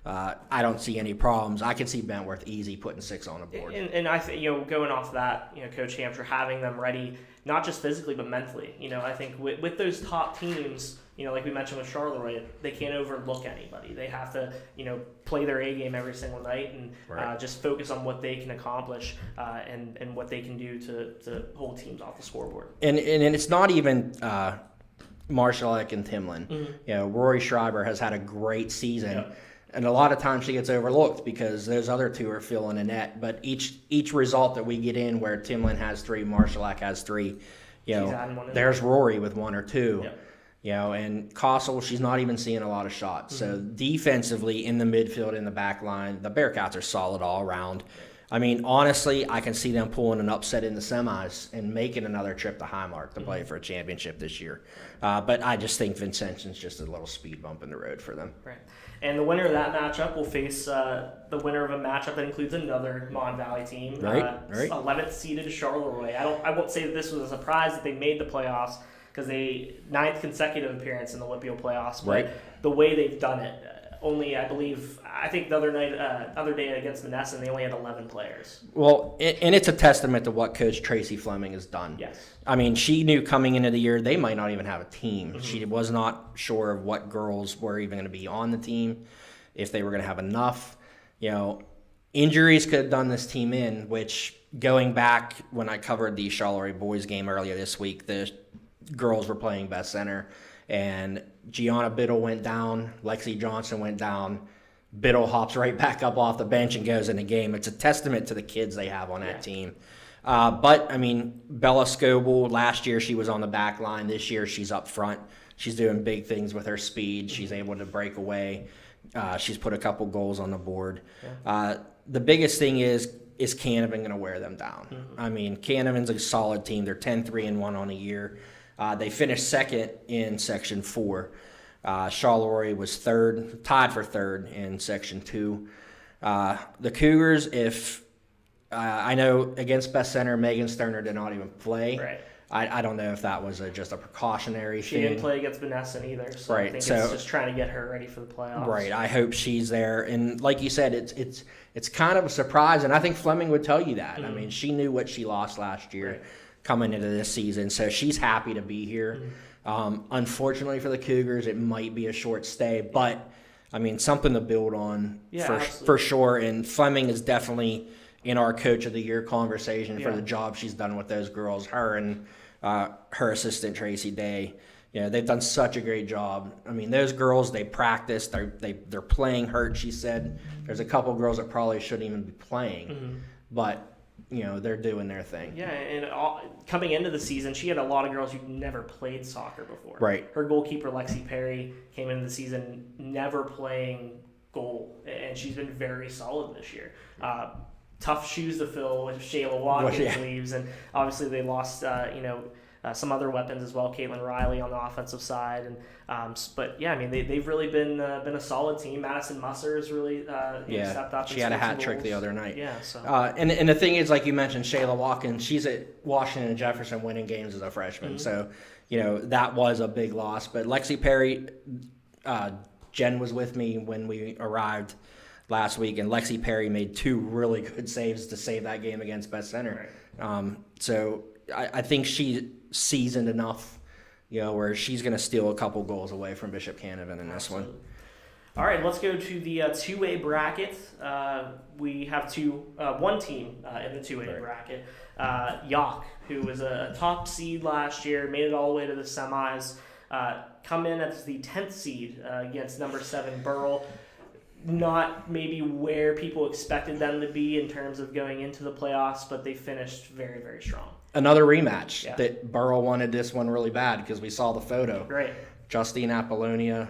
I don't see any problems. I can see Bentworth easy putting 6 on the board. And I think, going off that, Coach Hamstra having them ready, not just physically but mentally. I think with those top teams, like we mentioned with Charleroi, they can't overlook anybody. They have to, play their A game every single night and just focus on what they can accomplish and what they can do to hold teams off the scoreboard. And it's not even Marshallek and Timlin. Rory Schreiber has had a great season. Yep. And a lot of times she gets overlooked because those other 2 are filling a net. But each result that we get in where Timlin has 3, Marshallek has 3, there's Rory with 1 or 2. Yep. And Castle, she's not even seeing a lot of shots. So defensively, in the midfield, in the back line, the Bearcats are solid all around. Honestly, I can see them pulling an upset in the semis and making another trip to Highmark to play for a championship this year. But I just think Vincentian's just a little speed bump in the road for them. Right. And the winner of that matchup will face the winner of a matchup that includes another Mon Valley team. Right. 11th seeded Charleroi. I won't say that this was a surprise that they made the playoffs because they 9th consecutive appearance in the WPIAL playoffs. But the way they've done it, only, I think the other day against Menneson, they only had 11 players. Well, and it's a testament to what Coach Tracy Fleming has done. Yes. I mean, she knew coming into the year they might not even have a team. Mm-hmm. She was not sure of what girls were even going to be on the team, if they were going to have enough. Injuries could have done this team in, which going back when I covered the Charleroi boys game earlier this week, the girls were playing best center, and Gianna Biddle went down, Lexi Johnson went down. Biddle hops right back up off the bench and goes in the game. It's a testament to the kids they have on that team. But, I mean, Bella Scoble, last year she was on the back line. This year she's up front. She's doing big things with her speed. She's able to break away. She's put a couple goals on the board. The biggest thing is Canavan going to wear them down? Mm-hmm. I mean, Canavan's a solid team. They're 10-3-1 on the year. They finished second in Section 4. Charleroi was tied for third in Section 2. The Cougars, I know against Best Center, Megan Sterner did not even play. Right. I don't know if that was just a precautionary thing. She didn't play against Menneson either, so I think it's just trying to get her ready for the playoffs. Right. I hope she's there. And like you said, it's kind of a surprise, and I think Fleming would tell you that. Mm-hmm. I mean, she knew what she lost last year coming into this season, so she's happy to be here. Mm-hmm. Unfortunately for the Cougars, it might be a short stay, but, I mean, something to build on for sure. And Fleming is definitely in our Coach of the Year conversation for the job she's done with those girls. Her and her assistant Tracy Day, they've done such a great job. I mean, those girls, they practice, they're playing hurt. She said there's a couple girls that probably shouldn't even be playing, but they're doing their thing. Yeah, and coming into the season, she had a lot of girls who never played soccer before. Right. Her goalkeeper Lexi Perry came into the season never playing goal, and she's been very solid this year. Tough shoes to fill with Shayla Watkins leaves, and obviously they lost some other weapons as well. Caitlin Riley on the offensive side, and but I mean they've really been a solid team. Madison Musser has really stepped up. She had a hat trick the other night. Yeah. So and the thing is, like you mentioned, Shayla Watkins, she's at Washington and Jefferson winning games as a freshman, so that was a big loss. But Lexi Perry, Jen was with me when we arrived last week, and Lexi Perry made 2 really good saves to save that game against Best Center. Right. So I think she's seasoned enough, where she's going to steal a couple goals away from Bishop Canavan in this one. All right, let's go to the 2A bracket. We have one team in the 2A bracket. Yock, who was a top seed last year, made it all the way to the semis, come in as the 10th seed against number 7 Burrell. Not maybe where people expected them to be in terms of going into the playoffs, but they finished very, very strong. Another rematch that Burrell wanted this one really bad because we saw the photo. Right. Justine Apollonia,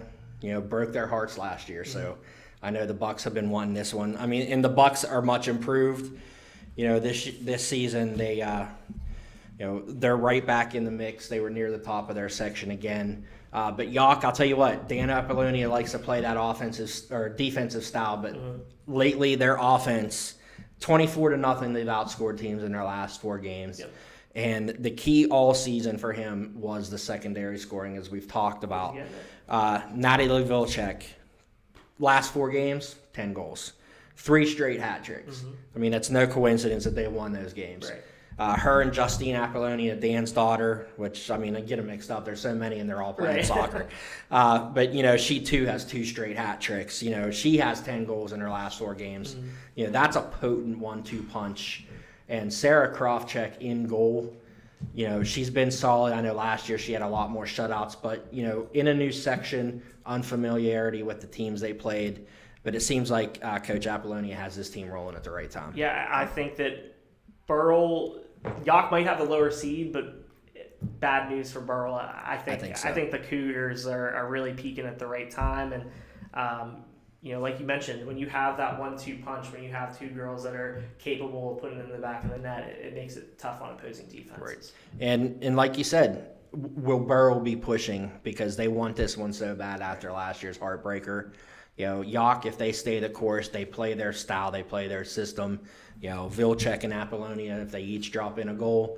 broke their hearts last year. So I know the Bucks have been wanting this one. I mean, and the Bucks are much improved. This season they, they're right back in the mix. They were near the top of their section again. But Yock, I'll tell you what, Dan Apollonia likes to play that offensive or defensive style, but lately their offense, 24-0, they've outscored teams in their last 4 games. Yep. And the key all season for him was the secondary scoring, as we've talked about. Natalie Vilcek, last 4 games, 10 goals. 3 straight hat tricks. I mean, it's no coincidence that they won those games. Right. Her and Justine Apollonia, Dan's daughter, which, I mean, I get them mixed up. There's so many, and they're all playing soccer. But, she, too, has 2 straight hat tricks. She has 10 goals in her last 4 games. That's a potent 1-2 punch. And Sarah Krofcheck in goal, she's been solid. I know last year she had a lot more shutouts. But, in a new section, unfamiliarity with the teams they played. But it seems like Coach Apollonia has this team rolling at the right time. Yeah, I think that Yock might have the lower seed, but bad news for Burrell. I think so. I think the Cougars are really peaking at the right time, and like you mentioned, when you have that 1-2 punch, when you have 2 girls that are capable of putting it in the back of the net, it makes it tough on opposing defenses. Right. And like you said, will Burrell be pushing because they want this one so bad after last year's heartbreaker? Yock, if they stay the course, they play their style, they play their system. Vilcek and Apollonia, if they each drop in a goal,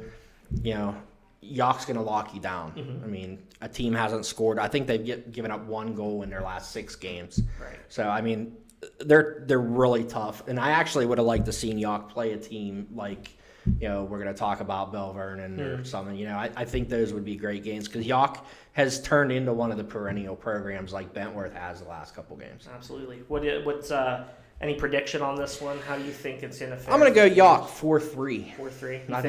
Yock's going to lock you down. Mm-hmm. I mean, a team hasn't scored. I think they've given up 1 goal in their last 6 games. Right. So, I mean, they're really tough. And I actually would have liked to seen Yock play a team like, we're going to talk about Bell Vernon or something. I think those would be great games because Yock has turned into one of the perennial programs like Bentworth has the last couple games. Absolutely. What's any prediction on this one? How do you think it's going to fare? I'm going to go Yock 4-3. 4-3. I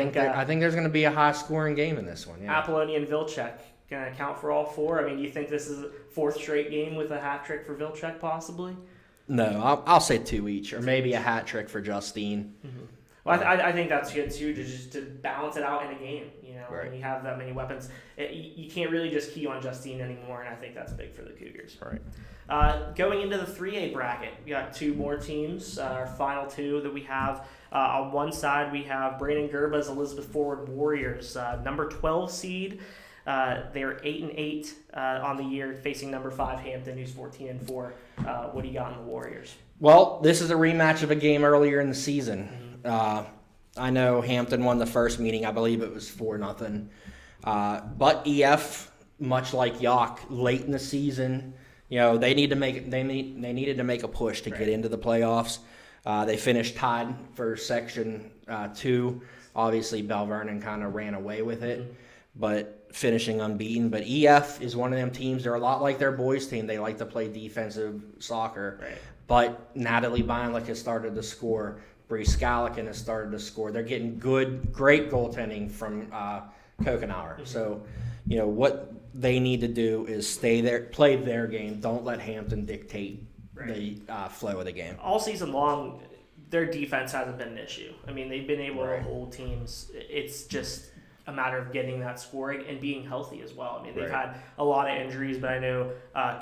think there's going to be a high-scoring game in this one. Yeah. Apollonia and Vilcek going to account for all 4? I mean, do you think this is a 4th straight game with a hat trick for Vilcek possibly? No, I'll say 2 each, or maybe a hat trick for Justine. Mm-hmm. Well, I think that's good too, to balance it out in a game. Right. When you have that many weapons, you can't really just key on Justine anymore, and I think that's big for the Cougars. Right. Going into the 3A bracket, we got 2 more teams. Our final 2 that we have on one side, we have Brandon Gerba's Elizabeth Forward Warriors, number 12 seed. They're 8-8 on the year, facing number 5 Hampton, who's 14-4. What do you got in the Warriors? Well, this is a rematch of a game earlier in the season. I know Hampton won the first meeting. I believe it was 4-0. But EF, much like Yock, late in the season, they needed to make a push to get into the playoffs. They finished tied for Section 2. Obviously, Bell Vernon kind of ran away with it, but finishing unbeaten. But EF is one of them teams. They're a lot like their boys team. They like to play defensive soccer. Right. But Natalie Beinlich has started to score. Bree Scallican has started to score. They're getting great goaltending from Kokenauer. Mm-hmm. So, what they need to do is stay there, play their game. Don't let Hampton dictate the flow of the game. All season long, their defense hasn't been an issue. I mean, they've been able to hold teams. It's just a matter of getting that scoring and being healthy as well. I mean, they've had a lot of injuries, but I know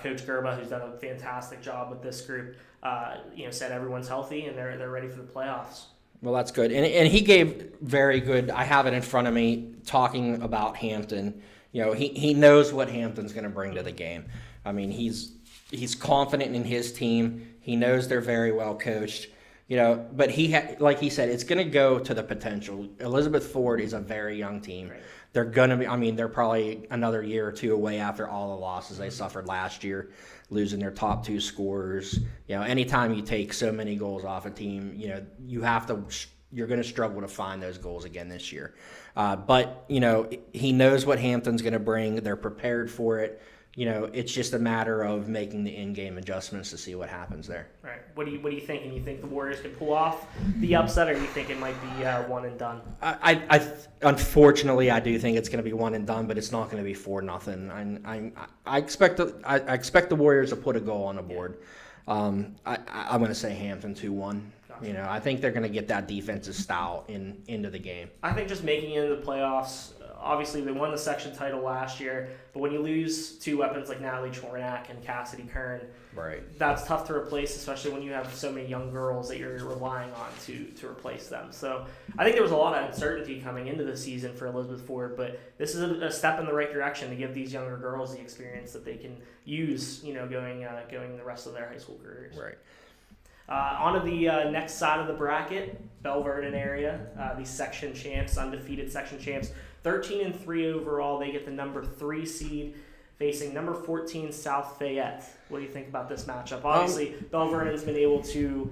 Coach Gerba, who's done a fantastic job with this group, said everyone's healthy and they're ready for the playoffs. Well, that's good. And he gave very good, I have it in front of me, talking about Hampton. He knows what Hampton's going to bring to the game. I mean, he's confident in his team. He knows they're very well coached. But like he said, it's going to go to the potential. Elizabeth Ford is a very young team. Right. They're going to be, they're probably another year or 2 away after all the losses they suffered last year, losing their top 2 scorers. Anytime you take so many goals off a team, you're going to struggle to find those goals again this year. But he knows what Hampton's going to bring. They're prepared for it. It's just a matter of making the in-game adjustments to see what happens there. Right. What do you think? And you think the Warriors can pull off the upset, or do you think it might be one and done? I unfortunately I do think it's going to be one and done, but it's not going to be 4-0. I expect the Warriors to put a goal on the board. I'm going to say Hampton 2-1. Gotcha. I think they're going to get that defensive style into the game. I think just making it into the playoffs. Obviously, they won the section title last year, but when you lose 2 weapons like Natalie Chornak and Cassidy Kern, that's tough to replace, especially when you have so many young girls that you're relying on to replace them. So I think there was a lot of uncertainty coming into the season for Elizabeth Ford, but this is a step in the right direction to give these younger girls the experience that they can use, going the rest of their high school careers. Right. On to the next side of the bracket, Bell Vernon area, the section champs, undefeated section champs. 13-3 overall. They get the number 3 seed facing number 14 South Fayette. What do you think about this matchup? Obviously, Bell Vernon's been able to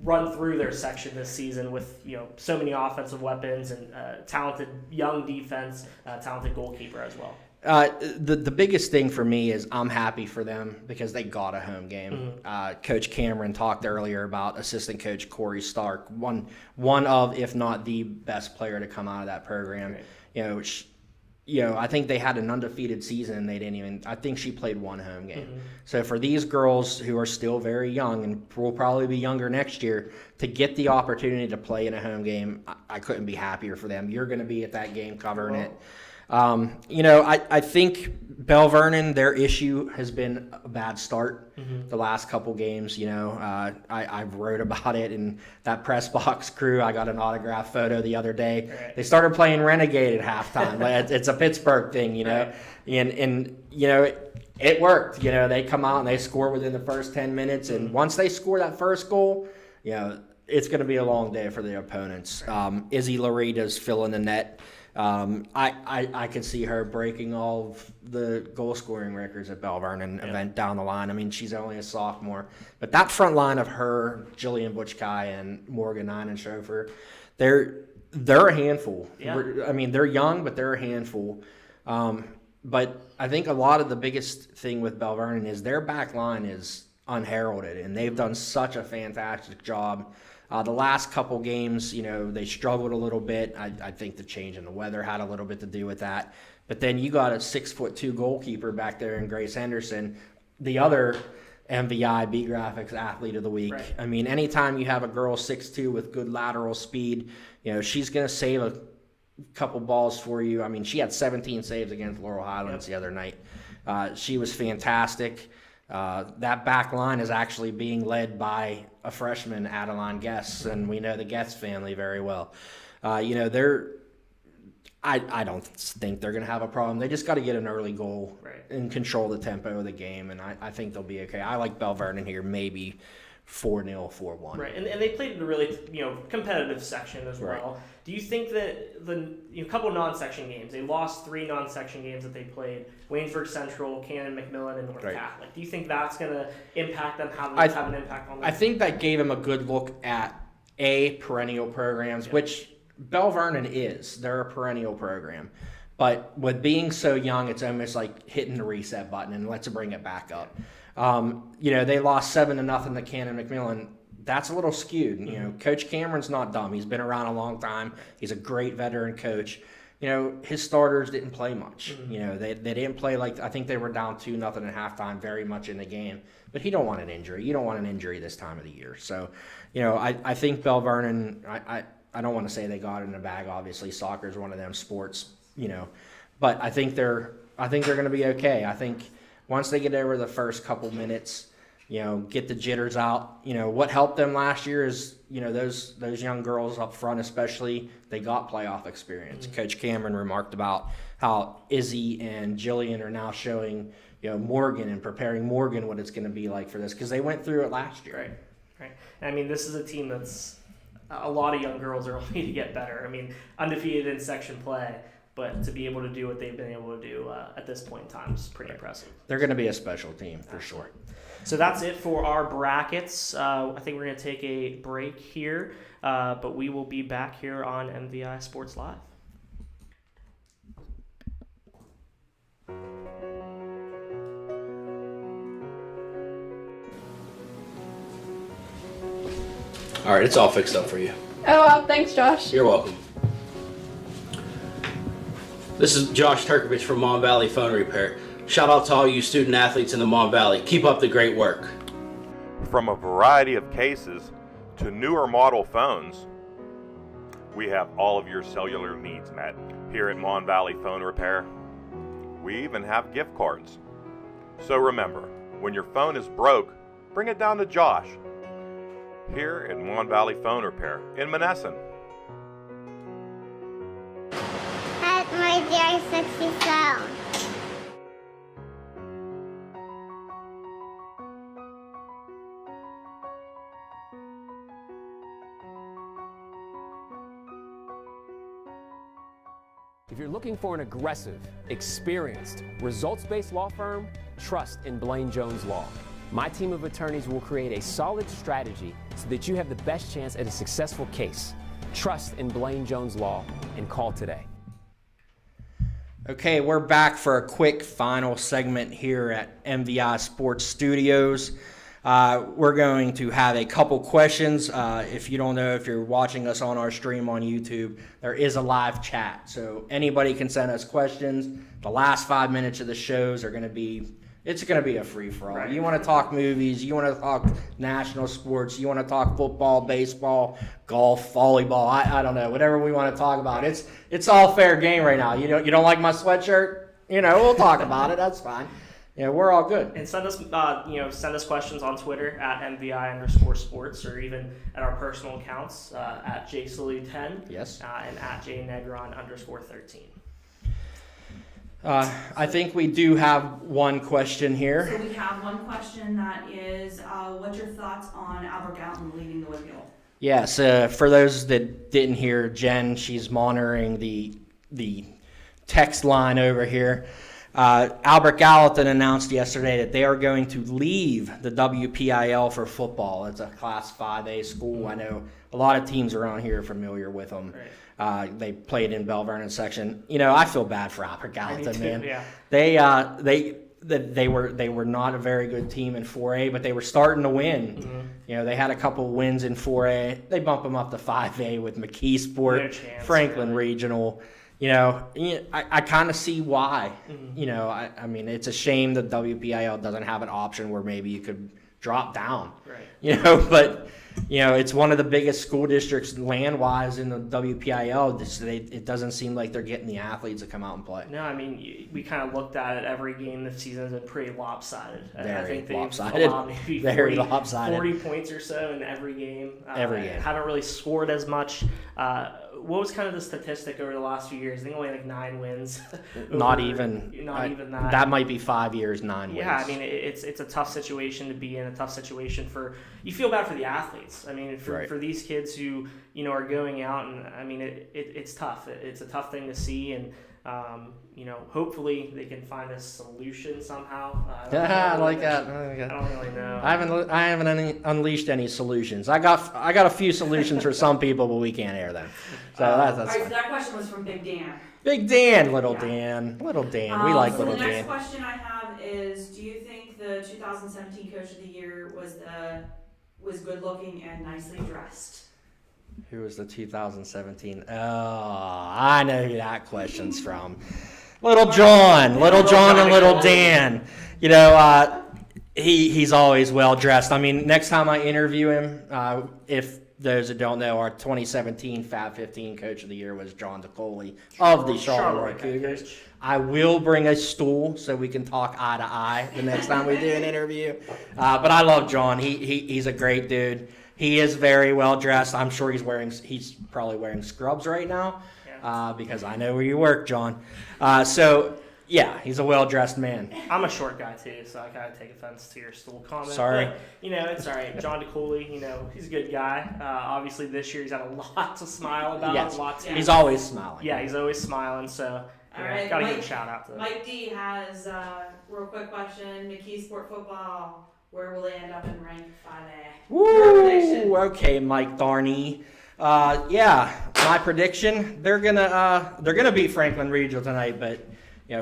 run through their section this season with so many offensive weapons and talented young defense, talented goalkeeper as well. The biggest thing for me is I'm happy for them because they got a home game. Mm-hmm. Coach Cameron talked earlier about assistant coach Corey Stark, one of, if not the best player to come out of that program. Right. I think they had an undefeated season and I think she played 1 home game. Mm-hmm. So for these girls who are still very young and will probably be younger next year to get the opportunity to play in a home game, I couldn't be happier for them. You're going to be at that game covering it. I think Bell Vernon, their issue has been a bad start the last couple games. I wrote about it in that press box crew. I got an autograph photo the other day. Right. They started playing Renegade at halftime. It's a Pittsburgh thing, Right. and it worked. They come out and they score within the first 10 minutes, and once they score that first goal, it's going to be a long day for the opponents. Izzy Larita's filling the net. I could see her breaking all of the goal scoring records at Bell Vernon event down the line. I mean, she's only a sophomore, but that front line of her, Jillian Butchkai, and Morgan Einenshofer, they're a handful. Yeah. I mean, they're young, but they're a handful. But I think a lot of the biggest thing with Bell Vernon is their back line is unheralded, and they've done such a fantastic job. The last couple games, they struggled a little bit. I think the change in the weather had a little bit to do with that. But then you got a 6'2" goalkeeper back there in Grace Henderson, the other MVI B Graphics Athlete of the Week. Right. I mean, anytime you have a girl 6'2" with good lateral speed, she's going to save a couple balls for you. I mean, she had 17 saves against Laurel Highlands the other night. She was fantastic. That back line is actually being led by a freshman, Adeline Guess, and we know the Guess family very well. I don't think they're going to have a problem. They just got to get an early goal and control the tempo of the game, and I think they'll be okay. I like Bell Vernon here, maybe 4-0, 4-1. Right, and they played in a really competitive section as well. Do you think that the couple non-section games, they lost 3 non-section games that they played, Waynesburg Central, Cannon, McMillan, and North Catholic. Do you think that's going to impact them, have an impact on them? I think that gave them a good look at perennial programs, which Bell Vernon is. They're a perennial program. But with being so young, it's almost like hitting the reset button and let's bring it back up. They lost 7-0 to Cannon McMillan. That's a little skewed. Coach Cameron's not dumb. He's been around a long time. He's a great veteran coach. His starters didn't play much. They didn't play I think they were down 2-0 at halftime very much in the game. But he don't want an injury. You don't want an injury this time of the year. So, I think Bell Vernon, I don't want to say they got it in the bag. Obviously, soccer is one of them sports, but I think they're going to be okay. I think once they get over the first couple minutes, get the jitters out. What helped them last year is, those young girls up front especially, they got playoff experience. Coach Cameron remarked about how Izzy and Jillian are now showing, Morgan and preparing Morgan what it's going to be like for this because they went through it last year. Right. I mean, this is a team that's a lot of young girls are only to get better. I mean, undefeated in section play, but to be able to do what they've been able to do at this point in time is pretty impressive. They're going to be a special team for sure. So that's it for our brackets. I think we're going to take a break here, but we will be back here on MVI Sports Live. All right, it's all fixed up for you. Oh, well, thanks, Josh. You're welcome. This is Josh Turkovich from Mon Valley Phone Repair. Shout out to all you student athletes in the Mon Valley. Keep up the great work. From a variety of cases to newer model phones, we have all of your cellular needs met here at Mon Valley Phone Repair. We even have gift cards. So remember, when your phone is broke, bring it down to Josh here at Mon Valley Phone Repair in Monessen. At my dear 67. If you're looking for an aggressive, experienced, results-based law firm, trust in Blaine Jones Law. My team of attorneys will create a solid strategy so that you have the best chance at a successful case. Trust in Blaine Jones Law and call today. Okay, we're back for a quick final segment here at MVI Sports Studios. We're going to have a couple questions. If you don't know, if you're watching us on our stream on YouTube, there is a live chat. So anybody can send us questions. The last 5 minutes of the shows are going to be, it's going to be a free-for-all. Right. You want to talk movies, you want to talk national sports, you want to talk football, baseball, golf, volleyball, I don't know, whatever we want to talk about. It's all fair game right now. You don't like my sweatshirt? We'll talk about it. That's fine. We're all good. And send us questions on Twitter at MVI_sports or even at our personal accounts at JSalute10 yes. And at JNegron_13. I think we do have one question here. So we have one question that is, what's your thoughts on Albert Galton leading the WPIAL? Yes, for those that didn't hear Jen, she's monitoring the the text line over here. Albert Gallatin announced yesterday that they are going to leave the WPIAL for football. It's a Class 5A school. I know a lot of teams around here are familiar with them. Right. They played in Bell Vernon section. I feel bad for Albert Gallatin, man. Yeah. They were not a very good team in 4A, but they were starting to win. Mm-hmm. They had a couple wins in 4A. They bumped them up to 5A with McKeesport, No chance, Franklin really. Regional. I kind of see why. Mm-hmm. I mean, it's a shame that WPIL doesn't have an option where maybe you could drop down. Right. But it's one of the biggest school districts land-wise in the WPIL. It doesn't seem like they're getting the athletes to come out and play. No, I mean, we kind of looked at it. Every game this season has been pretty lopsided. I think they've allowed maybe 40 points or so in every game. Haven't really scored as much. What was kind of the statistic over the last few years? I think only like 9 wins. Not even that. That might be 5 years, 9 wins. Yeah, I mean, it's a tough situation to be in, a tough situation you feel bad for the athletes. I mean, for these kids who, are going out, and I mean, it's tough. It's a tough thing to see, and hopefully they can find a solution somehow. I like that. I don't really know. I haven't unleashed any solutions. I got a few solutions for some people, but we can't air them. So that's all right, so that question was from Big Dan. Big Dan, Little Dan. We like Little Dan. The next question I have is, do you think the 2017 Coach of the Year was good looking and nicely dressed? Who was the 2017? Oh, I know who that question's from. Little John and Little Dan. He's always well dressed. I mean, next time I interview him, if those that don't know, our 2017 Fab 15 Coach of the Year was John DeColey of the Charleroi Cougars. I will bring a stool so we can talk eye to eye the next time we do an interview. But I love John. He's a great dude. He is very well dressed. I'm sure he's probably wearing scrubs right now because I know where you work, John. Yeah, he's a well-dressed man. I'm a short guy, too, so I kind of take offense to your stool comment. Sorry. But, it's all right. John DeCooley, he's a good guy. Obviously, this year he's had a lot to smile about. Yes. He's always smiling. Yeah, he's always smiling, so all right, got to give a shout-out to him. Mike D has a real quick question. McKeesport football, where will they end up in rank 5A? Woo! Okay, Mike Darney. My prediction, they're gonna beat Franklin Regional tonight, but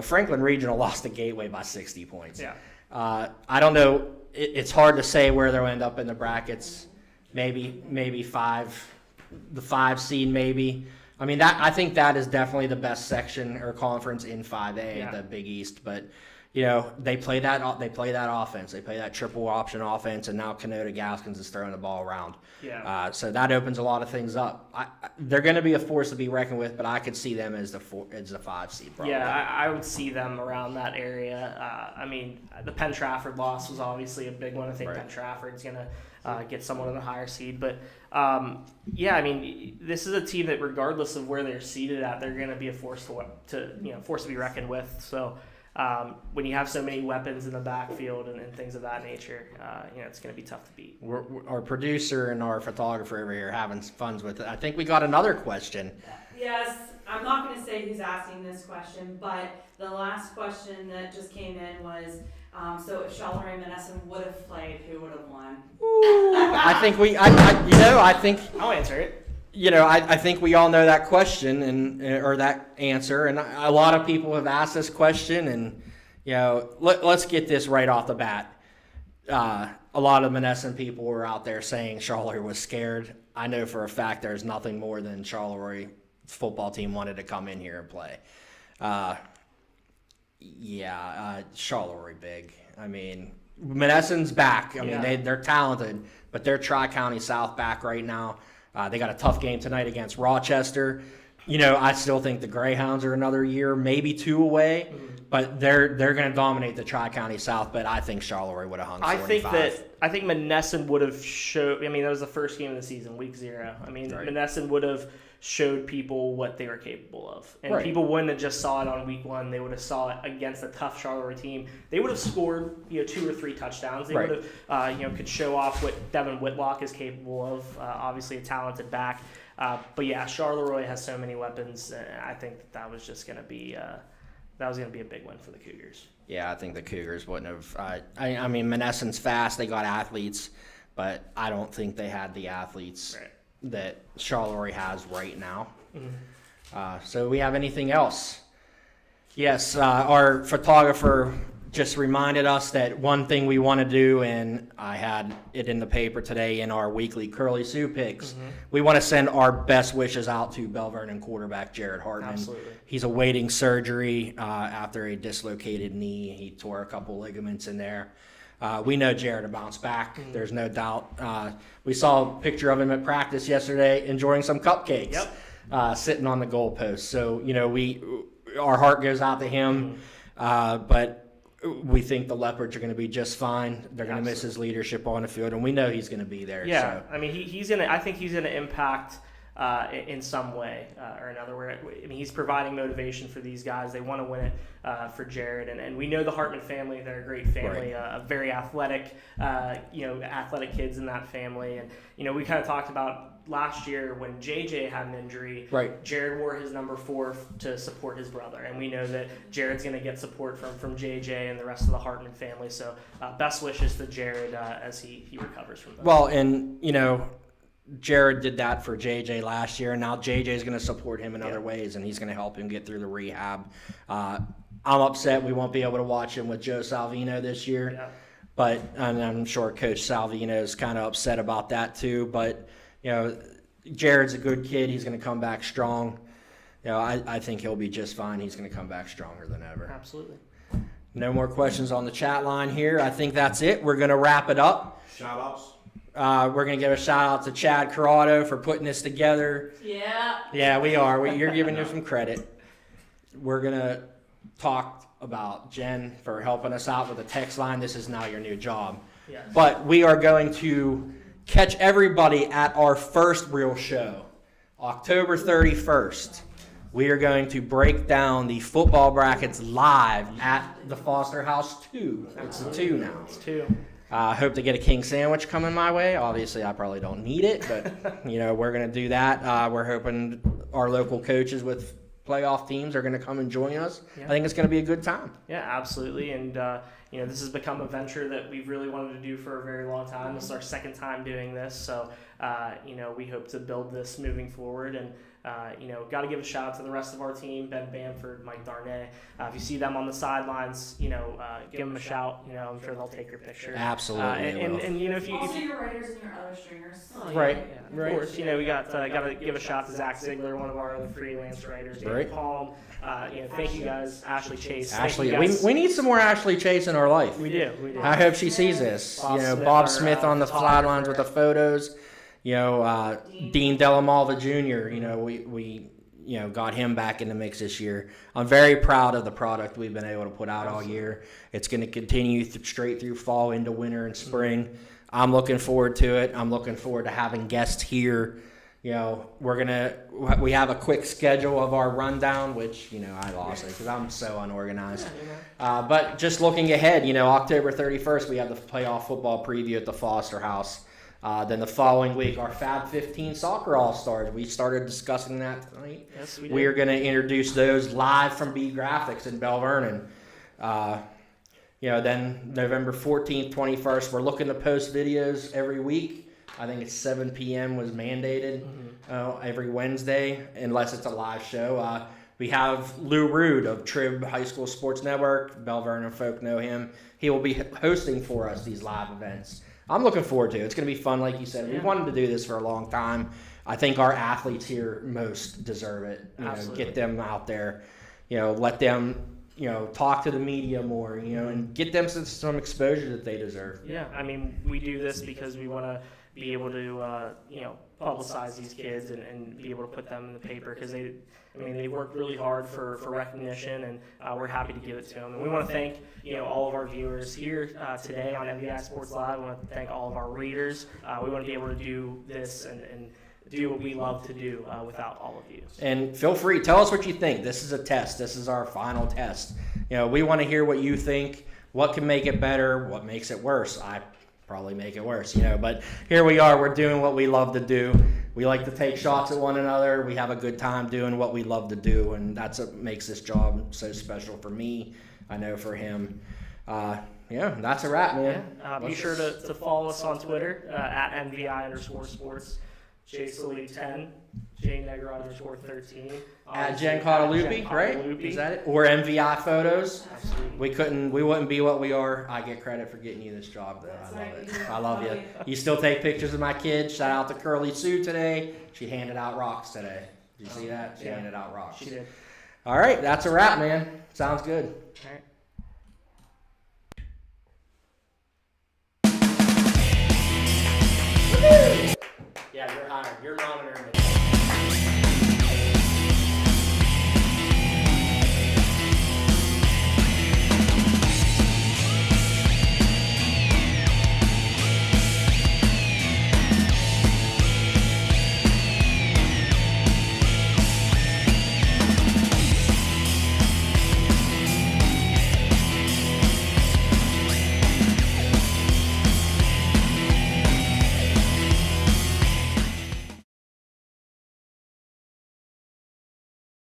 Franklin Regional lost to Gateway by 60 points. Yeah. I don't know. It's hard to say where they'll end up in the brackets. Maybe 5, the 5 seed maybe. I mean, I think that is definitely the best section or conference in 5A, the Big East. But they play that offense. They play that triple option offense, and now Canota Gaskins is throwing the ball around. Yeah. So that opens a lot of things up. They're going to be a force to be reckoned with, but I could see them as the 5 seed. Probably. Yeah, I would see them around that area. I mean, the Penn Trafford loss was obviously a big one. I think Penn Trafford's going to get someone in the higher seed, but I mean, this is a team that, regardless of where they're seated at, they're going to be a force to be reckoned with. So. When you have so many weapons in the backfield and things of that nature, it's going to be tough to beat. Our producer and our photographer over here having fun with it. I think we got another question. Yes, I'm not going to say who's asking this question, but the last question that just came in was, so if Charleroi and Menneson would have played, who would have won? I think I'll answer it. I think we all know that question or that answer, and a lot of people have asked this question, and let's get this right off the bat. A lot of Menneson people were out there saying Charleroi was scared. I know for a fact there's nothing more than Charleroi football team wanted to come in here and play. Charleroi big. I mean, Menneson's back. I mean, they're talented, but they're Tri-County South back right now. They got a tough game tonight against Rochester. I still think the Greyhounds are another year, maybe 2 away, but they're going to dominate the Tri-County South. But I think Charleroi would have hung 45. I think Menneson would have showed. I mean, that was the first game of the season, week 0. I mean, Menneson would have showed people what they were capable of, and people wouldn't have just saw it on week 1. They would have saw it against a tough Charleroi team. They would have scored 2 or 3 touchdowns. They would have could show off what Devin Whitlock is capable of. Obviously a talented back. But yeah, Charleroi has so many weapons. I think that was just going to be a big win for the Cougars. Yeah, I think the Cougars wouldn't have. I mean, Menneson's fast. They got athletes, but I don't think they had the athletes that Charleroi has right now. So we have anything else? Yes, our photographer just reminded us that one thing we want to do, and I had it in the paper today in our weekly Curly Sue picks, we want to send our best wishes out to Bell Vernon quarterback Jared Hartman. Absolutely. He's awaiting surgery after a dislocated knee. He tore a couple ligaments in there. We know Jared will bounce back. There's no doubt. We saw a picture of him at practice yesterday enjoying some cupcakes sitting on the goalpost. So, you know, our heart goes out to him, but we think the Leopards are going to be just fine. They're going to miss his leadership on the field, and we know he's going to be there. Yeah, so. I mean, I think he's going to impact in some way or another. I mean, he's providing motivation for these guys. They want to win it for Jared, and we know the Hartman family. They're a great family, a very athletic, athletic kids in that family. And we kind of talked about last year when JJ had an injury. Right. Jared wore his number 4 to support his brother, and we know that Jared's going to get support from JJ and the rest of the Hartman family. So best wishes to Jared as he recovers from that. Well, and Jared did that for JJ last year, and now JJ is going to support him in other ways, and he's going to help him get through the rehab. I'm upset we won't be able to watch him with Joe Salvino this year, but I'm sure Coach Salvino is kind of upset about that too. But Jared's a good kid. He's going to come back strong. I think he'll be just fine. He's going to come back stronger than ever. Absolutely. No more questions on the chat line here. I think that's it. We're going to wrap it up. Shout-outs. We're going to give a shout-out to Chad Corrado for putting this together. Yeah, we are. You're giving him some credit. We're going to talk about Jen for helping us out with the text line. This is now your new job. Yes. But we are going to catch everybody at our first real show, October 31st. We are going to break down the football brackets live at the Foster House 2. It's a 2 now. It's 2. Hope to get a king sandwich coming my way. Obviously, I probably don't need it, but we're going to do that. We're hoping our local coaches with playoff teams are going to come and join us. I think it's going to be a good time. Yeah, absolutely. And this has become a venture that we've really wanted to do for a very long time. This is our second time doing this, so we hope to build this moving forward. And got to give a shout out to the rest of our team: Ben Bamford, Mike Darnay. If you see them on the sidelines, give them a shout. I'm sure they'll take your picture. Absolutely. And if you Also your writers and your other stringers. Right. Of course, we got to give a shout to Zach Ziegler, one of our other freelance writers. David Palm. Thank you guys, Ashley Chase. Ashley, we need some more Ashley Chase in our life. We do. I hope she sees this. Bob Smith on the sidelines with the photos. Dean Delamalva Jr. We got him back in the mix this year. I'm very proud of the product we've been able to put out all year. It's going to continue straight through fall into winter and spring. I'm looking forward to it. I'm looking forward to having guests here. We have a quick schedule of our rundown, which I lost it because I'm so unorganized. But just looking ahead, October 31st we have the playoff football preview at the Foster House. Then the following week, our Fab 15 Soccer All-Stars. We started discussing that tonight. Yes, we did. We are going to introduce those live from B Graphics in Bell Vernon. Then November 14th, 21st, we're looking to post videos every week. I think it's 7 p.m. was mandated every Wednesday, unless it's a live show. We have Lou Rude of Trib High School Sports Network. Bell Vernon folk know him. He will be hosting for us these live events. I'm looking forward to it. It's going to be fun, like you said. We wanted to do this for a long time. I think our athletes here most deserve it. Get them out there. Let them, talk to the media more. And get them some exposure that they deserve. Yeah, I mean, we do this because we want to be able to, publicize these kids and be able to put them in the paper because they worked really hard for recognition, and we're happy to give it to them. And we want to thank all of our viewers here today on MVI Sports Live. We want to thank all of our readers. We want to be able to do this and do what we love to do without all of you. And feel free, tell us what you think. This is a test. This is our final test. We want to hear what you think. What can make it better? What makes it worse? I probably make it worse, but here we are. We're doing what we love to do. We like to take shots at one another. We have a good time doing what we love to do, and that's what makes this job so special for me. I know for him. Yeah, that's a wrap, man. Be sure to follow us on Twitter at MVI_sports, JSalute10, JNegro_13. At Jen Caudalupi, right? Is that it? Or MVI photos. Absolutely. We wouldn't be what we are. I get credit for getting you this job, though. I love it. I love you. You still take pictures of my kids. Shout out to Curly Sue today. She handed out rocks today. Did you see that? She handed out rocks. She did. All right, that's a wrap, man. Sounds good. All right. Yeah, you're hired. You're monitoring it.